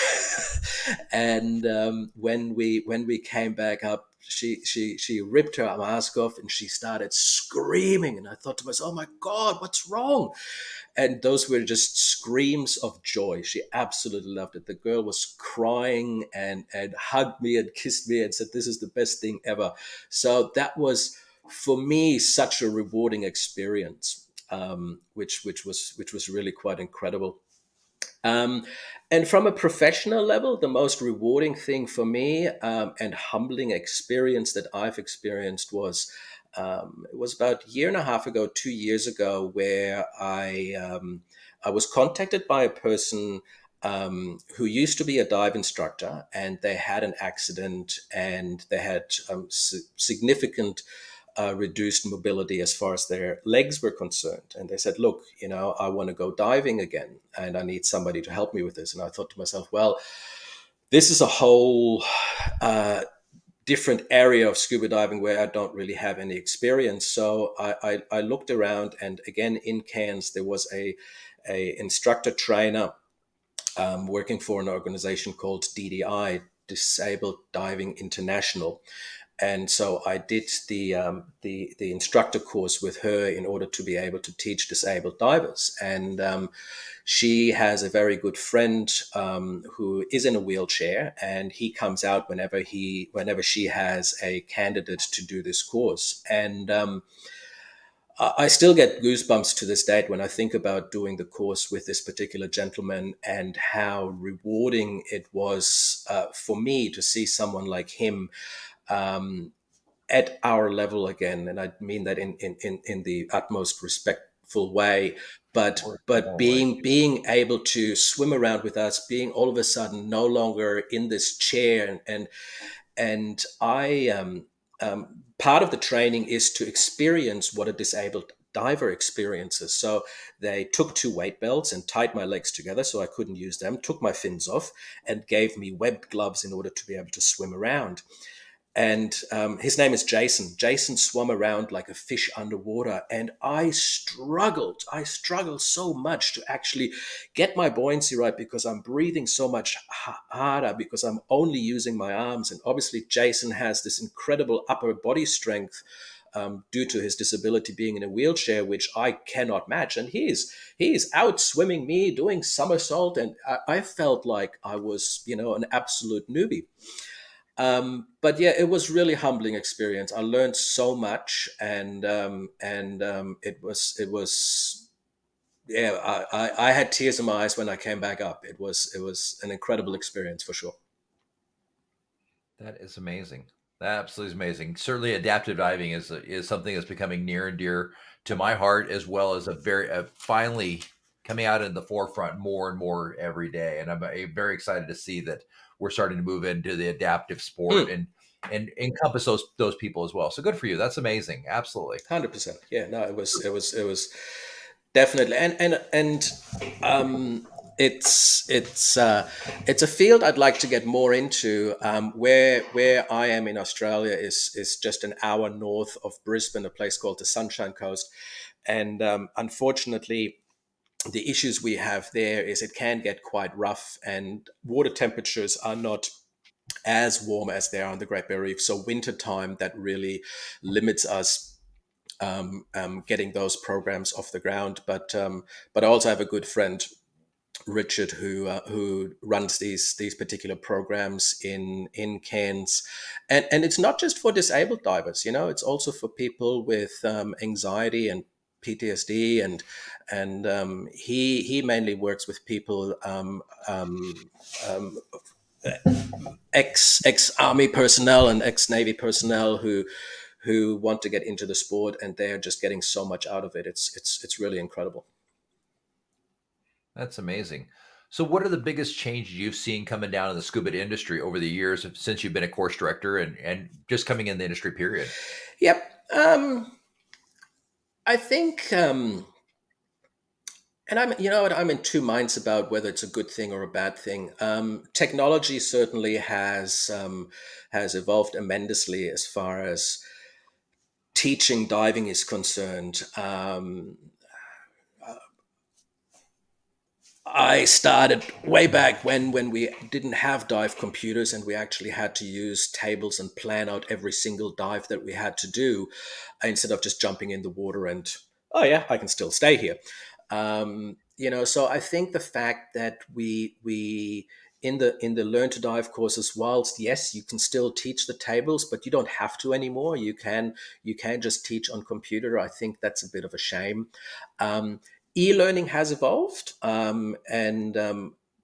And when we came back up, she ripped her mask off and she started screaming. And I thought to myself, oh my God, what's wrong? And those were just screams of joy. She absolutely loved it. The girl was crying and hugged me and kissed me and said, this is the best thing ever. So that was, for me, such a rewarding experience, which was really quite incredible. And from a professional level, the most rewarding thing for me, and humbling experience that I've experienced was, it was about a year and a half ago, 2 years ago, where I was contacted by a person who used to be a dive instructor, and they had an accident and they had significant reduced mobility as far as their legs were concerned. And they said, look, I want to go diving again and I need somebody to help me with this. And I thought to myself, well, this is a whole different area of scuba diving where I don't really have any experience. So I looked around, and again, in Cairns, there was a instructor trainer working for an organization called DDI, Disabled Diving International. And so I did the instructor course with her in order to be able to teach disabled divers. And she has a very good friend who is in a wheelchair, and he comes out whenever she has a candidate to do this course. And I still get goosebumps to this date when I think about doing the course with this particular gentleman and how rewarding it was for me to see someone like him at our level again. And I mean that in the utmost respectful way, but being able to swim around with us, being all of a sudden no longer in this chair. And I part of the training is to experience what a disabled diver experiences. So they took 2 weight belts and tied my legs together so I couldn't use them, took my fins off, and gave me webbed gloves in order to be able to swim around. And his name is Jason. Jason swam around like a fish underwater, and I struggled so much to actually get my buoyancy right, because I'm breathing so much harder because I'm only using my arms. And obviously Jason has this incredible upper body strength due to his disability, being in a wheelchair, which I cannot match. And he's out swimming me, doing somersault, and I felt like I was, an absolute newbie. But yeah, it was really humbling experience. I learned so much, and it was yeah. I had tears in my eyes when I came back up. It was an incredible experience for sure. That is amazing. That absolutely is amazing. Certainly, adaptive diving is something that's becoming near and dear to my heart, as well as finally coming out in the forefront more and more every day. And I'm very excited to see that we're starting to move into the adaptive sport. And and encompass those people as well. So good for you. That's amazing. Absolutely. 100%. Yeah, no, it was definitely, and it's a field I'd like to get more into. Where I am in Australia is just an hour north of Brisbane, a place called the Sunshine Coast, and unfortunately, the issues we have there is it can get quite rough, and water temperatures are not as warm as they are on the Great Barrier Reef. So winter time, that really limits us getting those programs off the ground. But I also have a good friend, Richard, who runs these particular programs in Cairns, and it's not just for disabled divers. It's also for people with anxiety and PTSD, and he mainly works with people um, ex army personnel and ex Navy personnel who want to get into the sport, and they're just getting so much out of it. It's really incredible. That's amazing. So what are the biggest changes you've seen coming down in the scuba industry over the years since you've been a course director and just coming in the industry period? Yep. I think, and I'm in two minds about whether it's a good thing or a bad thing. Technology certainly has evolved tremendously as far as teaching diving is concerned. I started way back when we didn't have dive computers, and we actually had to use tables and plan out every single dive that we had to do, instead of just jumping in the water and, oh yeah, I can still stay here. So I think the fact that we in the learn to dive courses, whilst yes, you can still teach the tables, but you don't have to anymore. You can just teach on computer. I think that's a bit of a shame. Um, E-learning has evolved, and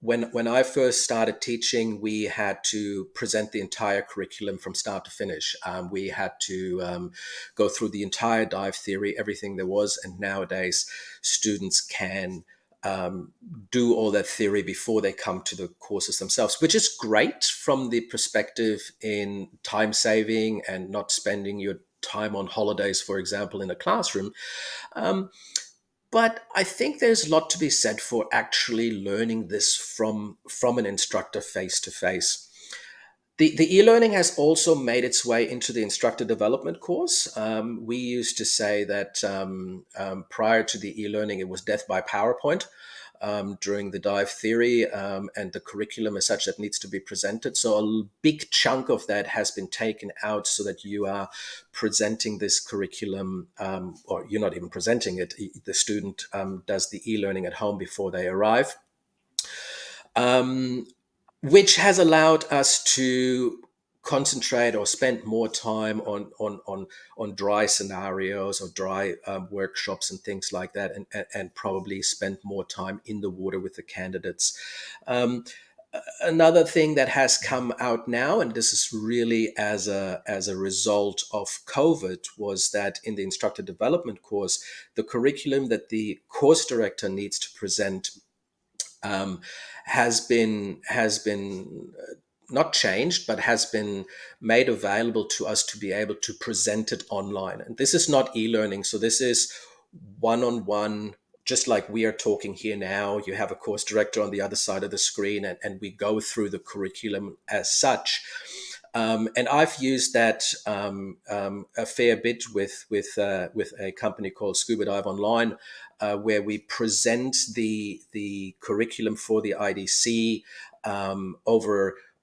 when I first started teaching, we had to present the entire curriculum from start to finish. We had to go through the entire dive theory, everything there was, and nowadays students can do all that theory before they come to the courses themselves, which is great from the perspective in time saving and not spending your time on holidays, for example, in a classroom. Um, but I think there's a lot to be said for actually learning this from an instructor face to face. The e-learning has also made its way into the instructor development course. We used to say that prior to the e-learning, it was death by PowerPoint during the dive theory and the curriculum as such that needs to be presented. So a big chunk of that has been taken out so that you are presenting this curriculum, or you're not even presenting it. The student does the e-learning at home before they arrive. Um, which has allowed us to concentrate or spend more time on dry scenarios or dry workshops and things like that, and probably spend more time in the water with the candidates. Um, Another thing that has come out now, and this is really as a result of COVID, was that in the instructor development course, the curriculum that the course director needs to present um, has been not changed, but has been made available to us to be able to present it online. And this is not e-learning, so this is one-on-one. Just like we are talking here now, you have a course director on the other side of the screen, and we go through the curriculum as such. And I've used that a fair bit with a company called Scuba Dive Online, where we present the curriculum for the IDC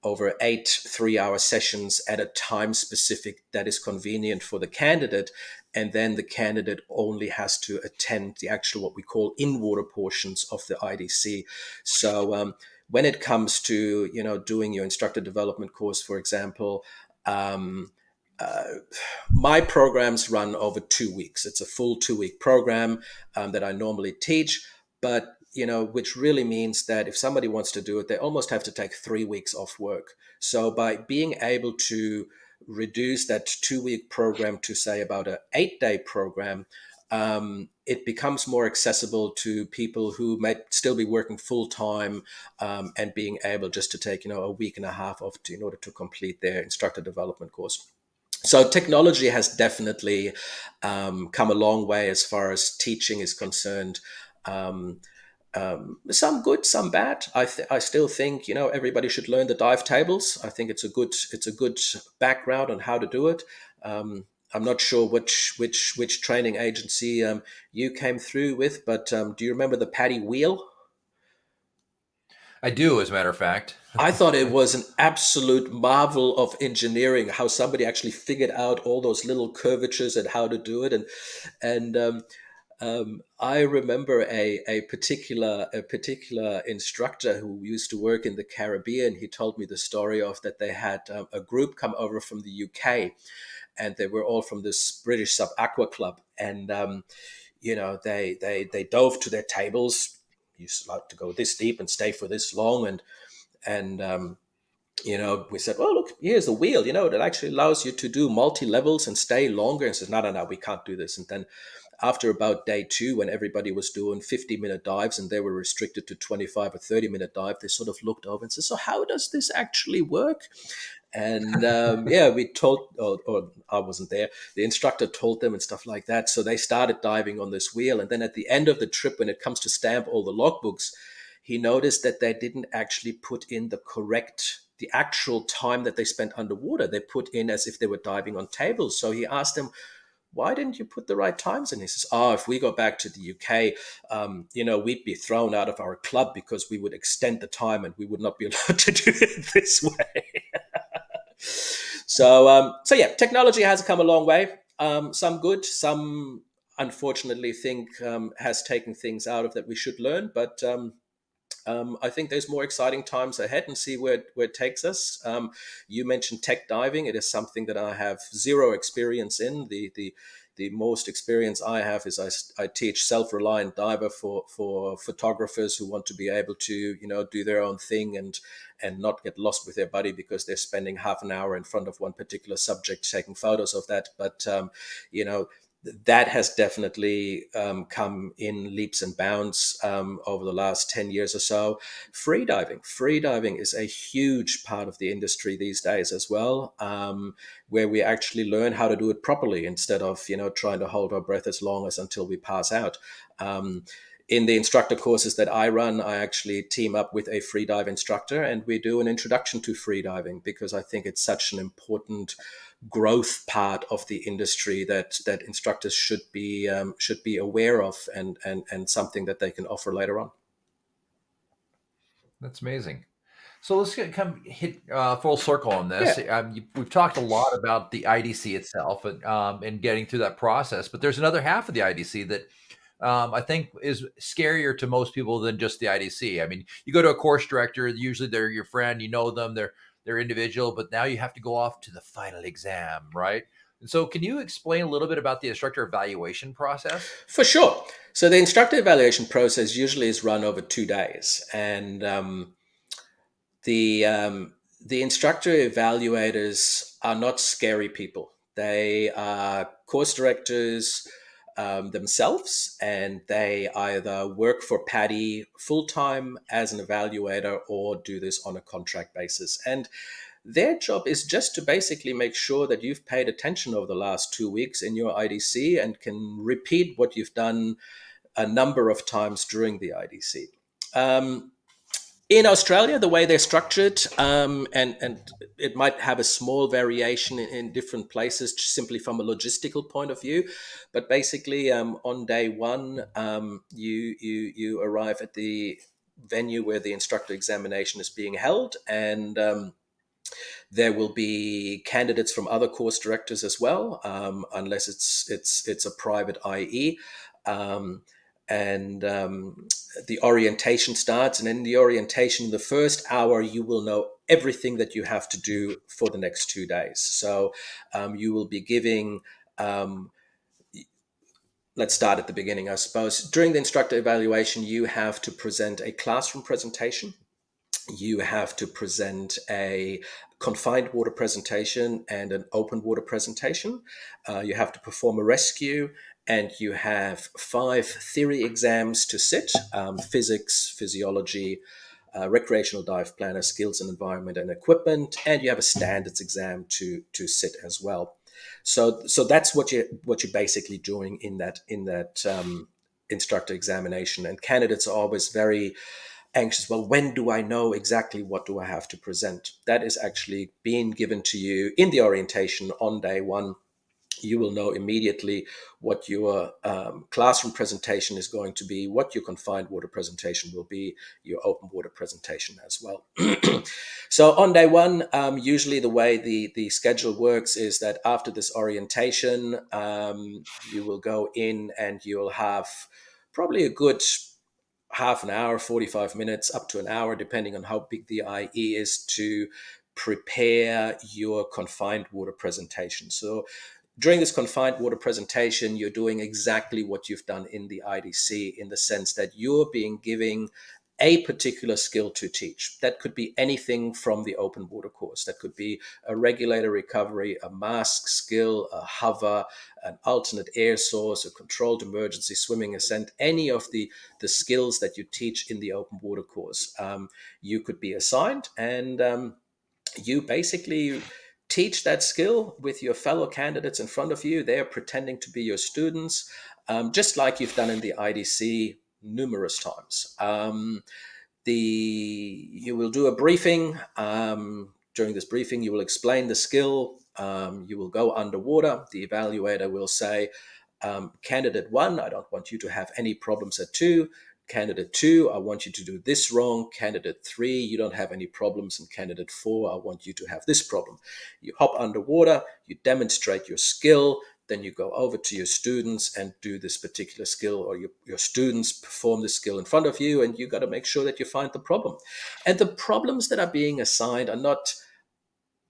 over 8 3-hour sessions at a time specific that is convenient for the candidate. And then the candidate only has to attend the actual, what we call in-water portions of the IDC. So when it comes to, doing your instructor development course, for example, um, uh, my programs run over 2 weeks. It's a full 2-week program that I normally teach, but which really means that if somebody wants to do it, they almost have to take 3 weeks off work. So by being able to reduce that 2-week program to say about an 8-day program, it becomes more accessible to people who might still be working full time, and being able just to take, a week and a half off in order to complete their instructor development course. So technology has definitely come a long way as far as teaching is concerned. Um, some good, some bad. I still think everybody should learn the dive tables. I think it's a good background on how to do it. I'm not sure which training agency you came through with, but do you remember the PADI wheel? I do, as a matter of fact. I thought it was an absolute marvel of engineering, how somebody actually figured out all those little curvatures and how to do it. And I remember a particular instructor who used to work in the Caribbean. He told me the story of that they had a group come over from the UK, and they were all from this British sub aqua club, and they dove to their tables. You used to like to go this deep and stay for this long, and we said, well, look, here's a wheel, that actually allows you to do multi-levels and stay longer. And says, no, we can't do this. And then after about day two, when everybody was doing 50-minute dives and they were restricted to 25 or 30-minute dive, they sort of looked over and said, so how does this actually work? And yeah, we told, or I wasn't there, the instructor told them and stuff like that. So they started diving on this wheel. And then at the end of the trip, when it comes to stamp all the logbooks, he noticed that they didn't actually put in the actual time that they spent underwater. They put in as if they were diving on tables. So he asked them, why didn't you put the right times in? He says, if we go back to the UK, we'd be thrown out of our club because we would extend the time and we would not be allowed to do it this way. So yeah, technology has come a long way. Some good, some unfortunately think has taken things out of that we should learn, but I think there's more exciting times ahead, and see where it takes us. You mentioned tech diving. It is something that I have zero experience in. The most experience I have is I teach self-reliant diver for photographers who want to be able to do their own thing and not get lost with their buddy because they're spending half an hour in front of one particular subject taking photos of that. But that has definitely come in leaps and bounds over the last 10 years or so. Freediving is a huge part of the industry these days as well, where we actually learn how to do it properly instead of trying to hold our breath as long as until we pass out. In the instructor courses that I run, I actually team up with a freedive instructor, and we do an introduction to freediving because I think it's such an important growth part of the industry that instructors should be aware of, and something that they can offer later on. That's amazing. So let's hit full circle on this. Yeah. We've talked a lot about the IDC itself and getting through that process, but there's another half of the IDC that I think is scarier to most people than just the IDC. I mean, you go to a course director, usually they're your friend, them, they're individual, but now you have to go off to the final exam, right? And so can you explain a little bit about the instructor evaluation process? For sure. So the instructor evaluation process usually is run over 2 days, and the instructor evaluators are not scary people. They are course directors themselves, and they either work for PADI full-time as an evaluator or do this on a contract basis. And their job is just to basically make sure that you've paid attention over the last 2 weeks in your IDC and can repeat what you've done a number of times during the IDC. In Australia, the way they're structured, and it might have a small variation in different places, just simply from a logistical point of view, but basically, on day one, you arrive at the venue where the instructor examination is being held, and there will be candidates from other course directors as well, unless it's a private IE. And the orientation starts, and in the orientation, the first hour, you will know everything that you have to do for the next 2 days. So you will be giving, let's start at the beginning, I suppose. During the instructor evaluation, you have to present a classroom presentation. You have to present a confined water presentation and an open water presentation. You have to perform a rescue, and you have 5 theory exams to sit: physics, physiology, recreational dive planner, skills and environment and equipment, and you have a standards exam to sit as well. So that's what you're basically doing in that instructor examination. And candidates are always very anxious. Well, when do I know exactly what do I have to present? That is actually being given to you in the orientation on day one. You will know immediately what your classroom presentation is going to be, what your confined water presentation will be, your open water presentation as well. So on day one, usually the way the schedule works is that after this orientation, you will go in and you'll have probably a good half an hour, 45 minutes, up to an hour, depending on how big the IE is, to prepare your confined water presentation. So during this confined water presentation, you're doing exactly what you've done in the IDC, in the sense that you're being given a particular skill to teach. That could be anything from the open water course. That could be a regulator recovery, a mask skill, a hover, an alternate air source, a controlled emergency swimming ascent, any of the skills that you teach in the open water course. You could be assigned, and you basically teach that skill with your fellow candidates in front of you. They're pretending to be your students, just like you've done in the IDC numerous times. You will do a briefing. During this briefing, you will explain the skill. You will go underwater. The evaluator will say, candidate 1, I don't want you to have any problems at 2. Candidate 2, I want you to do this wrong. Candidate 3, you don't have any problems. And candidate 4, I want you to have this problem. You hop underwater, you demonstrate your skill, then you go over to your students and do this particular skill, or your students perform the skill in front of you, and you got to make sure that you find the problem. And the problems that are being assigned are not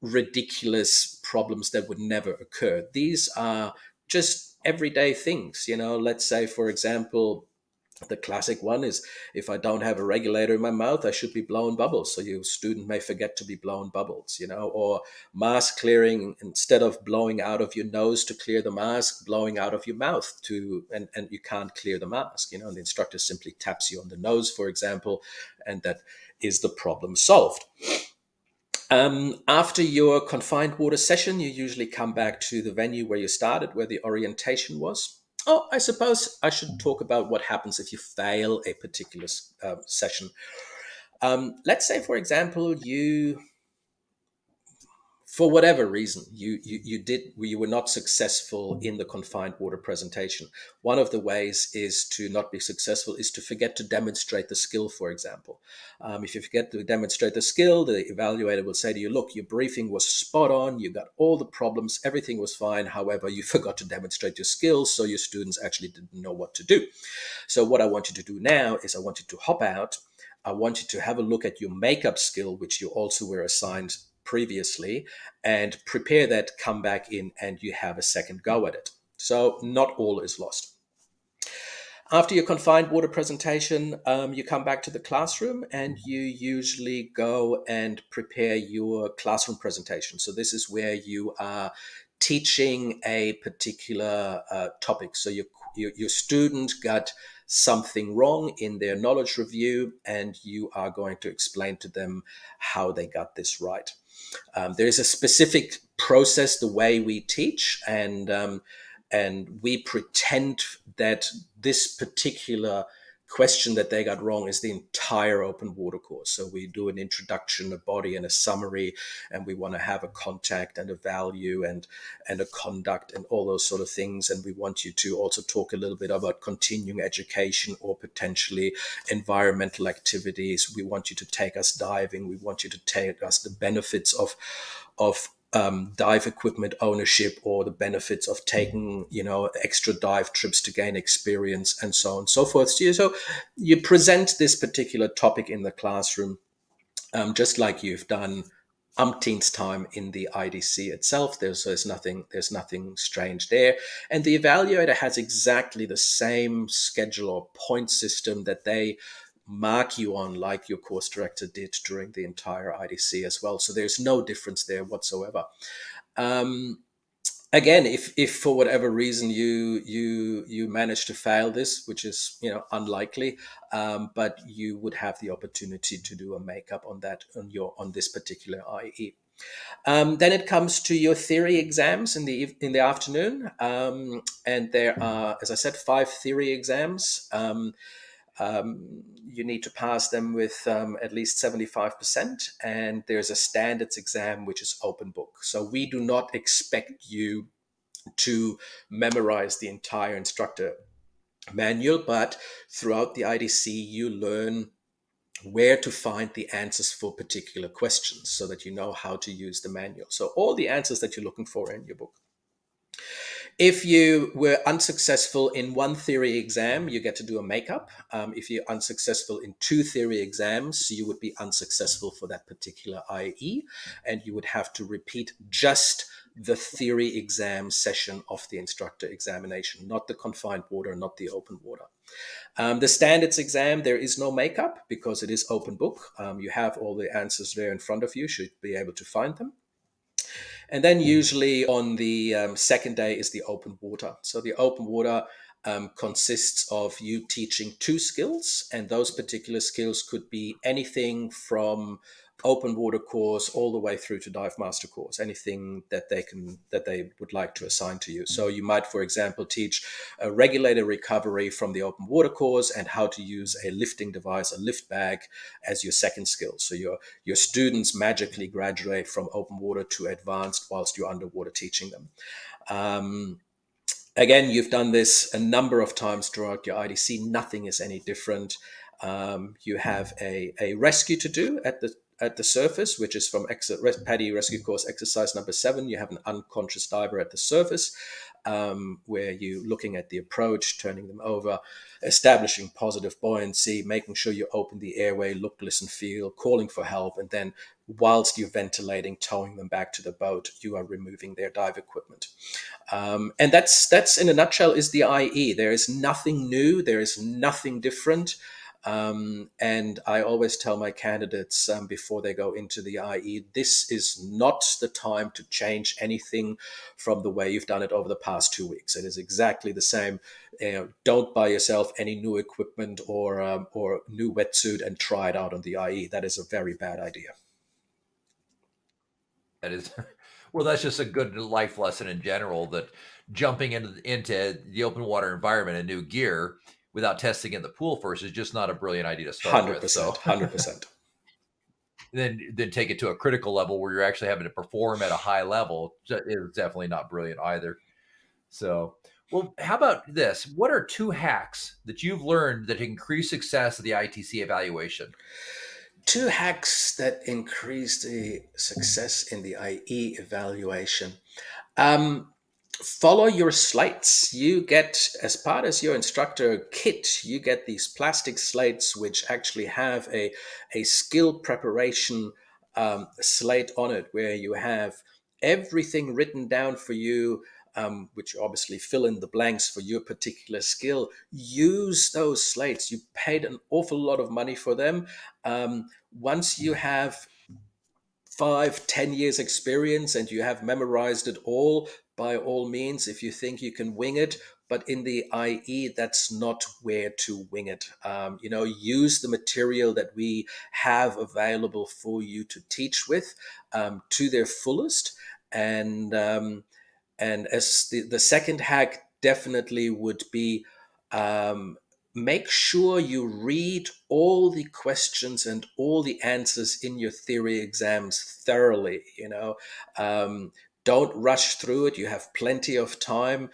ridiculous problems that would never occur. These are just everyday things. Let's say, for example, the classic one is, if I don't have a regulator in my mouth, I should be blowing bubbles. So your student may forget to be blowing bubbles, or mask clearing, instead of blowing out of your nose to clear the mask, blowing out of your mouth and you can't clear the mask, and the instructor simply taps you on the nose, for example, and that is the problem solved. After your confined water session, you usually come back to the venue where you started, where the orientation was. Oh, I suppose I should talk about what happens if you fail a particular session. Let's say, for example, for whatever reason, you were not successful in the confined water presentation. One of the ways is to not be successful is to forget to demonstrate the skill, for example. If you forget to demonstrate the skill, the evaluator will say to you, look, your briefing was spot on, you got all the problems, everything was fine, however, you forgot to demonstrate your skills, so your students actually didn't know what to do. So what I want you to do now is I want you to hop out. I want you to have a look at your makeup skill, which you also were assigned previously, and prepare that, come back in, and you have a second go at it. So not all is lost. After your confined water presentation, you come back to the classroom and you usually go and prepare your classroom presentation. So this is where you are teaching a particular topic. So your student got something wrong in their knowledge review, and you are going to explain to them how they got this right. There is a specific process, the way we teach, and we pretend that this particular question that they got wrong is the entire open water course. So we do an introduction, a body, and a summary, and we want to have a contact and a value and a conduct and all those sort of things. And we want you to also talk a little bit about continuing education or potentially environmental activities. We want you to take us diving. We want you to take us the benefits of dive equipment ownership, or the benefits of taking, extra dive trips to gain experience, and so on and so forth. So you present this particular topic in the classroom, just like you've done umpteenth time in the IDC itself. There's nothing strange there. And the evaluator has exactly the same schedule or point system that they mark you on, like your course director did during the entire IDC as well. So there's no difference there whatsoever. Again, if for whatever reason you manage to fail this, which is unlikely, but you would have the opportunity to do a makeup on that on this particular IE. Then it comes to your theory exams in the afternoon, and there are, as I said, 5 theory exams. You need to pass them with at least 75%, and there's a standards exam which is open book. So we do not expect you to memorize the entire instructor manual, but throughout the IDC you learn where to find the answers for particular questions so that you know how to use the manual. So all the answers that you're looking for in your book. If you were unsuccessful in one theory exam, you get to do a makeup. If you're unsuccessful in 2 theory exams, you would be unsuccessful for that particular IE, and you would have to repeat just the theory exam session of the instructor examination, not the confined water, not the open water. The standards exam, there is no makeup because it is open book. You have all the answers there in front of you, should be able to find them. And then usually on the second day is the open water. So the open water consists of you teaching 2 skills, and those particular skills could be anything from open water course all the way through to dive master course, anything that they would like to assign to you. So you might, for example, teach a regulator recovery from the open water course and how to use a lifting device, a lift bag, as your second skill. So your students magically graduate from open water to advanced whilst you're underwater teaching them. Again, you've done this a number of times throughout your IDC. Nothing is any different. You have a rescue to do at the surface, which is from PADI Rescue Course exercise number 7. You have an unconscious diver at the surface, where you're looking at the approach, turning them over, establishing positive buoyancy, making sure you open the airway, look, listen, feel, calling for help, and then whilst you're ventilating, towing them back to the boat, you are removing their dive equipment. And that's in a nutshell is the IE. There is nothing new. There is nothing different. And I always tell my candidates before they go into the IE, this is not the time to change anything from the way you've done it over the past 2 weeks. It is exactly the same. Don't buy yourself any new equipment or new wetsuit and try it out on the IE. That is a very bad idea. That is, well, that's just a good life lesson in general, that jumping into the open water environment and new gear without testing in the pool first is just not a brilliant idea to start 100%, with. So 100%. then take it to a critical level where you're actually having to perform at a high level is definitely not brilliant either. So, well, how about this? What are 2 hacks that you've learned that increase success of the ITC evaluation? 2 hacks that increase the success in the IE evaluation. Follow your slates. You get, as part of your instructor kit, you get these plastic slates which actually have a skill preparation slate on it, where you have everything written down for you, which you obviously fill in the blanks for your particular skill. Use those slates. You paid an awful lot of money for them. Once you have 5-10 years experience and you have memorized it all, by all means, if you think you can wing it. But in the IE, that's not where to wing it. Use the material that we have available for you to teach with to their fullest. And as the second hack definitely would be, make sure you read all the questions and all the answers in your theory exams thoroughly. Don't rush through it. You have plenty of time.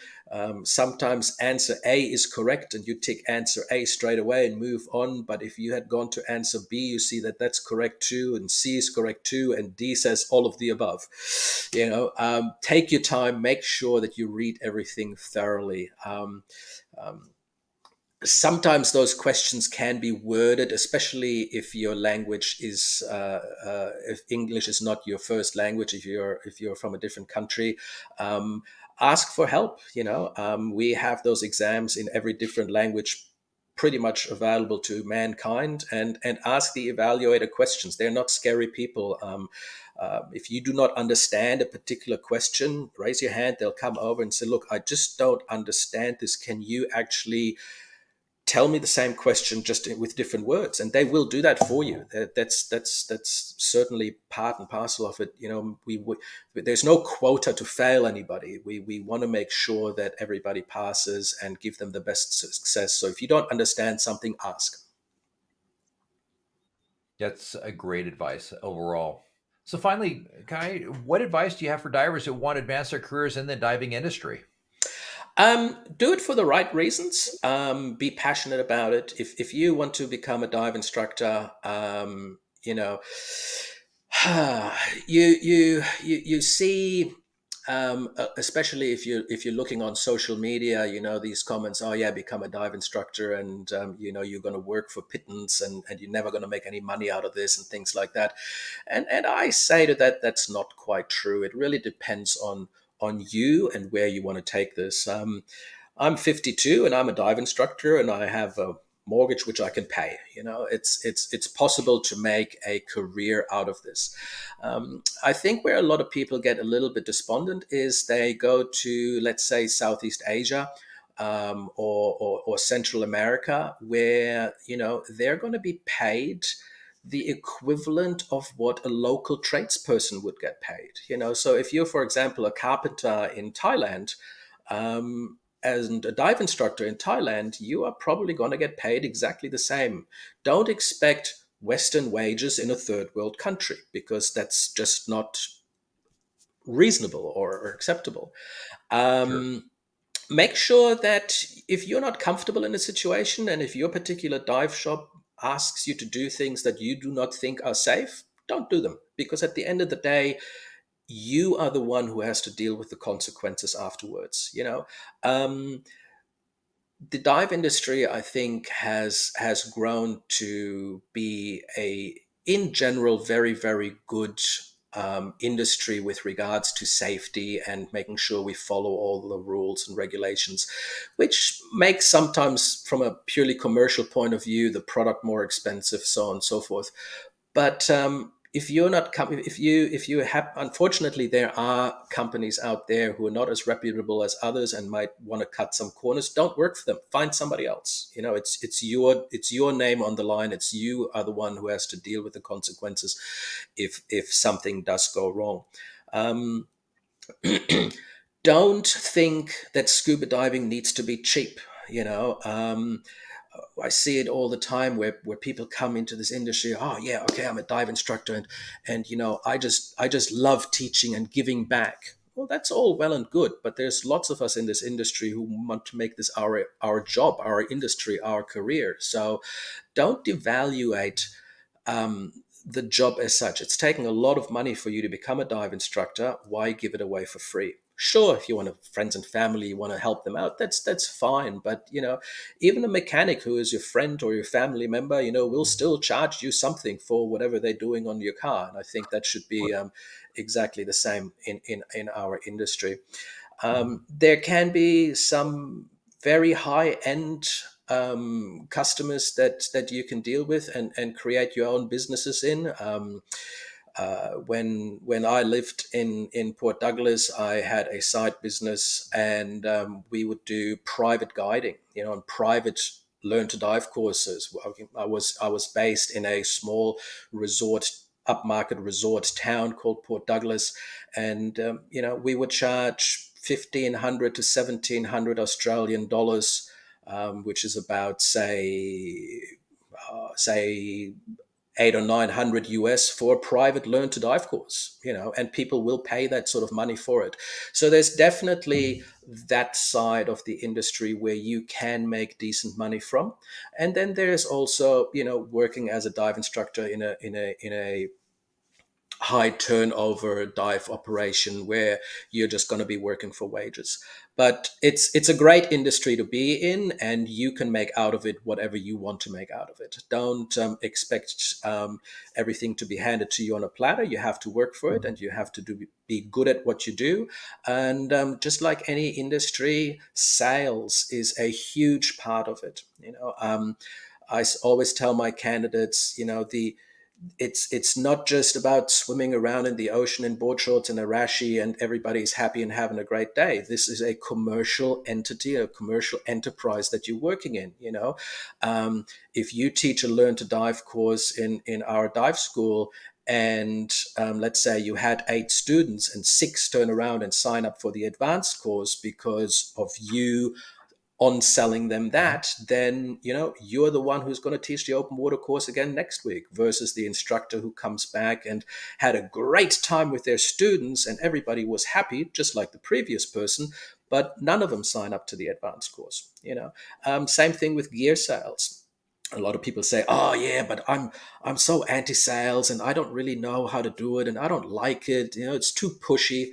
Sometimes answer A is correct and you tick answer A straight away and move on. But if you had gone to answer B, you see that that's correct too, and C is correct too, and D says all of the above. Take your time. Make sure that you read everything thoroughly. Sometimes those questions can be worded, especially if your language is if English is not your first language, if you're from a different country. Ask for help. We have those exams in every different language pretty much available to mankind, and ask the evaluator questions. They're not scary people. If you do not understand a particular question, raise your hand. They'll come over and say, "Look, I just don't understand this. Can you actually tell me the same question just with different words?" And they will do that for you. That's certainly part and parcel of it. There's no quota to fail anybody. We want to make sure that everybody passes and give them the best success. So if you don't understand something, ask. That's a great advice overall. So finally, Kai, what advice do you have for divers that want to advance their careers in the diving industry? Do it for the right reasons. Be passionate about it. If you want to become a dive instructor, you know, you see, especially if you're looking on social media, these comments. Oh yeah, become a dive instructor, and you're going to work for pittance, and you're never going to make any money out of this, and things like that. And I say to that, that's not quite true. It really depends on you and where you want to take this. I'm 52 and I'm a dive instructor, and I have a mortgage which I can pay. It's possible to make a career out of this. I think where a lot of people get a little bit despondent is they go to, let's say, Southeast Asia, or Central America, where they're going to be paid the equivalent of what a local tradesperson would get paid. So if you're, for example, a carpenter in Thailand, and a dive instructor in Thailand, you are probably going to get paid exactly the same. Don't expect Western wages in a third world country, because that's just not reasonable or acceptable. Sure. Make sure that if you're not comfortable in a situation, and if your particular dive shop asks you to do things that you do not think are safe, don't do them, because at the end of the day, you are the one who has to deal with the consequences afterwards. The dive industry, I think, has grown to be in general, very, very good industry with regards to safety and making sure we follow all the rules and regulations, which makes sometimes, from a purely commercial point of view, the product more expensive, so on and so forth. But if you're not if you have, unfortunately, there are companies out there who are not as reputable as others and might want to cut some corners. Don't work for them. Find somebody else. It's your name on the line. You are the one who has to deal with the consequences if something does go wrong. Um, don't think that scuba diving needs to be cheap. I see it all the time where people come into this industry. Oh yeah, okay, I'm a dive instructor, and I just love teaching and giving back. Well, that's all well and good, but there's lots of us in this industry who want to make this our job, our industry, our career. So don't devaluate the job as such. It's taking a lot of money for you to become a dive instructor. Why give it away for free? Sure, if you want friends and family, you want to help them out, that's fine. But even a mechanic who is your friend or your family member, will still charge you something for whatever they're doing on your car. And I think that should be exactly the same in our industry. There can be some very high end customers that you can deal with and create your own businesses in. When I lived in Port Douglas, I had a side business, and we would do private guiding, and private learn to dive courses. I was based in a small resort, upmarket resort town called Port Douglas, and we would charge 1,500 to 1,700 Australian dollars, which is about say 800 or 900 US for a private learn to dive course, and people will pay that sort of money for it. So there's definitely that side of the industry where you can make decent money from. And then there's also, working as a dive instructor in a high turnover dive operation where you're just going to be working for wages. But it's a great industry to be in, and you can make out of it whatever you want to make out of it. Don't expect everything to be handed to you on a platter. You have to work for it, and you have to be good at what you do. And just like any industry, sales is a huge part of it. I always tell my candidates, it's not just about swimming around in the ocean in board shorts and a rashi and everybody's happy and having a great day. This is a commercial entity, a commercial enterprise that you're working in. If you teach a learn to dive course in our dive school, and let's say you had 8 students and 6 turn around and sign up for the advanced course because of you on selling them that, then you're the one who's going to teach the open water course again next week, versus the instructor who comes back and had a great time with their students and everybody was happy, just like the previous person, but none of them sign up to the advanced course. Same thing with gear sales. A lot of people say, "Oh yeah, but I'm so anti-sales and I don't really know how to do it and I don't like it. It's too pushy."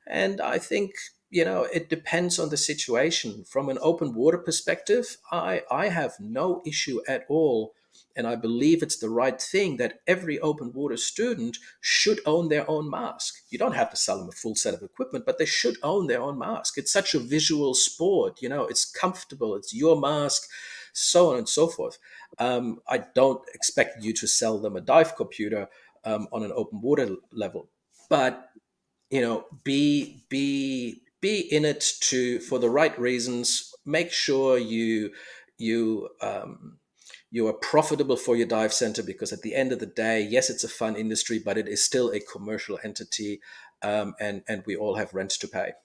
And I think, it depends on the situation. From an open water perspective, I have no issue at all. And I believe it's the right thing that every open water student should own their own mask. You don't have to sell them a full set of equipment, but they should own their own mask. It's such a visual sport. It's comfortable. It's your mask, so on and so forth. I don't expect you to sell them a dive computer on an open water level, but be in it for the right reasons. Make sure you are profitable for your dive center, because at the end of the day, yes, it's a fun industry, but it is still a commercial entity, and we all have rent to pay.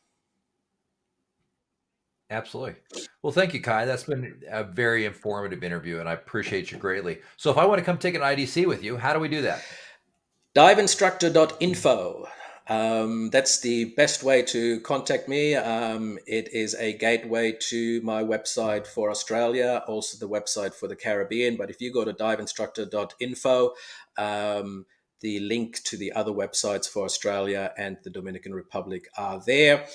Absolutely. Well, thank you, Kai. That's been a very informative interview, and I appreciate you greatly. So if I want to come take an IDC with you, how do we do that? Diveinstructor.info. That's the best way to contact me. It is a gateway to my website for Australia, also the website for the Caribbean. But if you go to diveinstructor.info, the link to the other websites for Australia and the Dominican Republic are there.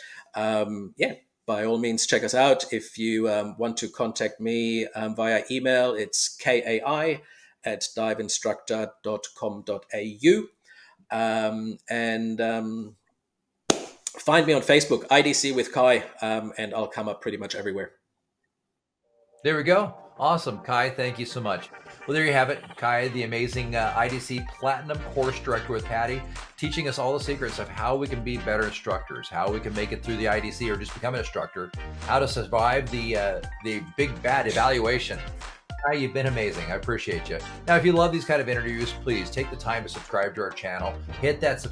By all means, check us out. If you want to contact me via email, it's kai@diveinstructor.com.au. And find me on Facebook, IDC with Kai, and I'll come up pretty much everywhere. There we go. Awesome, Kai. Thank you so much. Well, there you have it. Kai, the amazing IDC Platinum Course Director with PADI, teaching us all the secrets of how we can be better instructors, how we can make it through the IDC or just become an instructor, how to survive the big bad evaluation. Kai, you've been amazing. I appreciate you. Now, if you love these kind of interviews, please take the time to subscribe to our channel. Hit that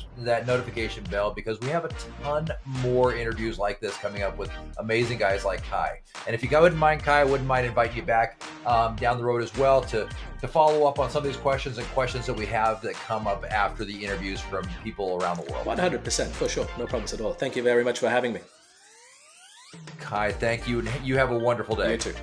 notification bell, because we have a ton more interviews like this coming up with amazing guys like Kai. And if you wouldn't mind, Kai, I wouldn't mind inviting you back down the road as well to follow up on some of these questions that we have that come up after the interviews from people around the world. 100%, for sure. No problems at all. Thank you very much for having me. Kai, thank you. And you have a wonderful day. You too.